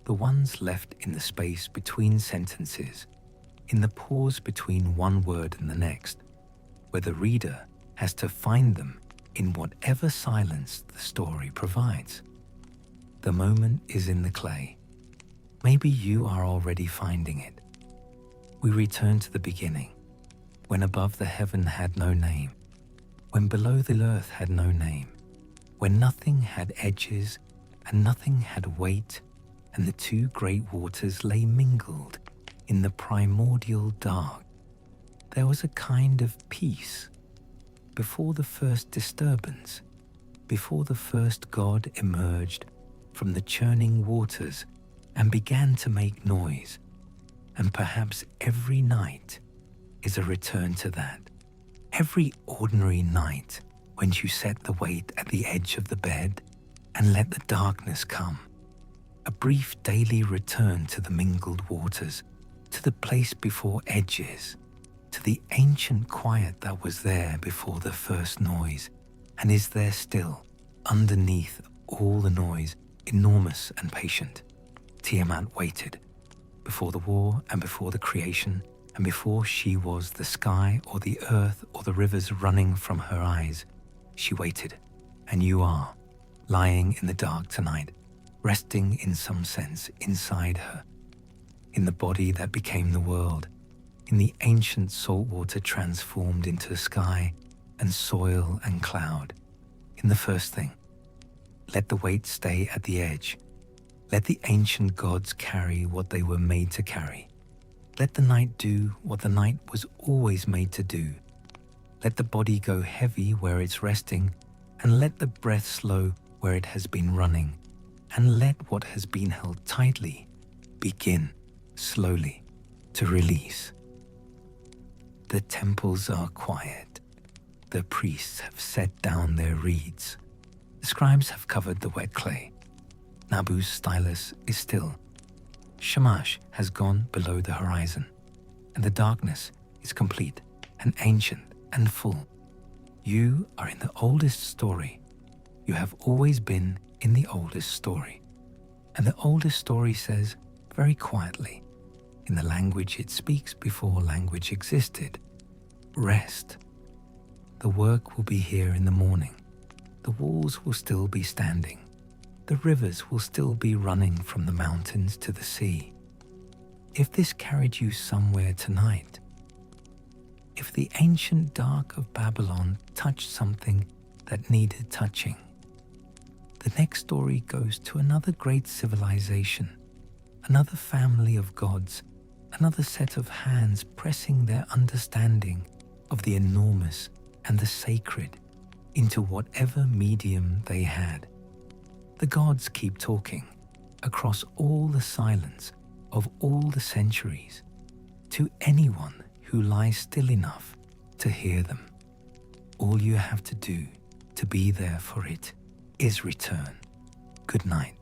the ones left in the space between sentences, in the pause between one word and the next, where the reader has to find them in whatever silence the story provides. The moment is in the clay. Maybe you are already finding it. We return to the beginning, when above the heaven had no name, when below the earth had no name, when nothing had edges and nothing had weight, and the two great waters lay mingled in the primordial dark. There was a kind of peace before the first disturbance, before the first god emerged from the churning waters and began to make noise. And perhaps every night is a return to that. Every ordinary night when you set the weight at the edge of the bed and let the darkness come. A brief daily return to the mingled waters, to the place before edges, to the ancient quiet that was there before the first noise and is there still, underneath all the noise, enormous and patient. Tiamat waited, before the war and before the creation, and before she was the sky or the earth or the rivers running from her eyes. She waited, and you are, lying in the dark tonight, resting in some sense inside her, in the body that became the world, in the ancient salt water transformed into sky and soil and cloud. In the first thing, let the weight stay at the edge. Let the ancient gods carry what they were made to carry. Let the night do what the night was always made to do. Let the body go heavy where it's resting, and let the breath slow where it has been running, and let what has been held tightly begin slowly to release. The temples are quiet. The priests have set down their reeds. The scribes have covered the wet clay. Nabu's stylus is still. Shamash has gone below the horizon, and the darkness is complete and ancient and full. You are in the oldest story. You have always been in the oldest story. And the oldest story says, very quietly, in the language it speaks before language existed, rest. The work will be here in the morning. The walls will still be standing. The rivers will still be running from the mountains to the sea. If this carried you somewhere tonight, if the ancient dark of Babylon touched something that needed touching, the next story goes to another great civilization, another family of gods, another set of hands pressing their understanding of the enormous and the sacred into whatever medium they had. The gods keep talking across all the silence of all the centuries to anyone who lies still enough to hear them. All you have to do to be there for it is return. Good night.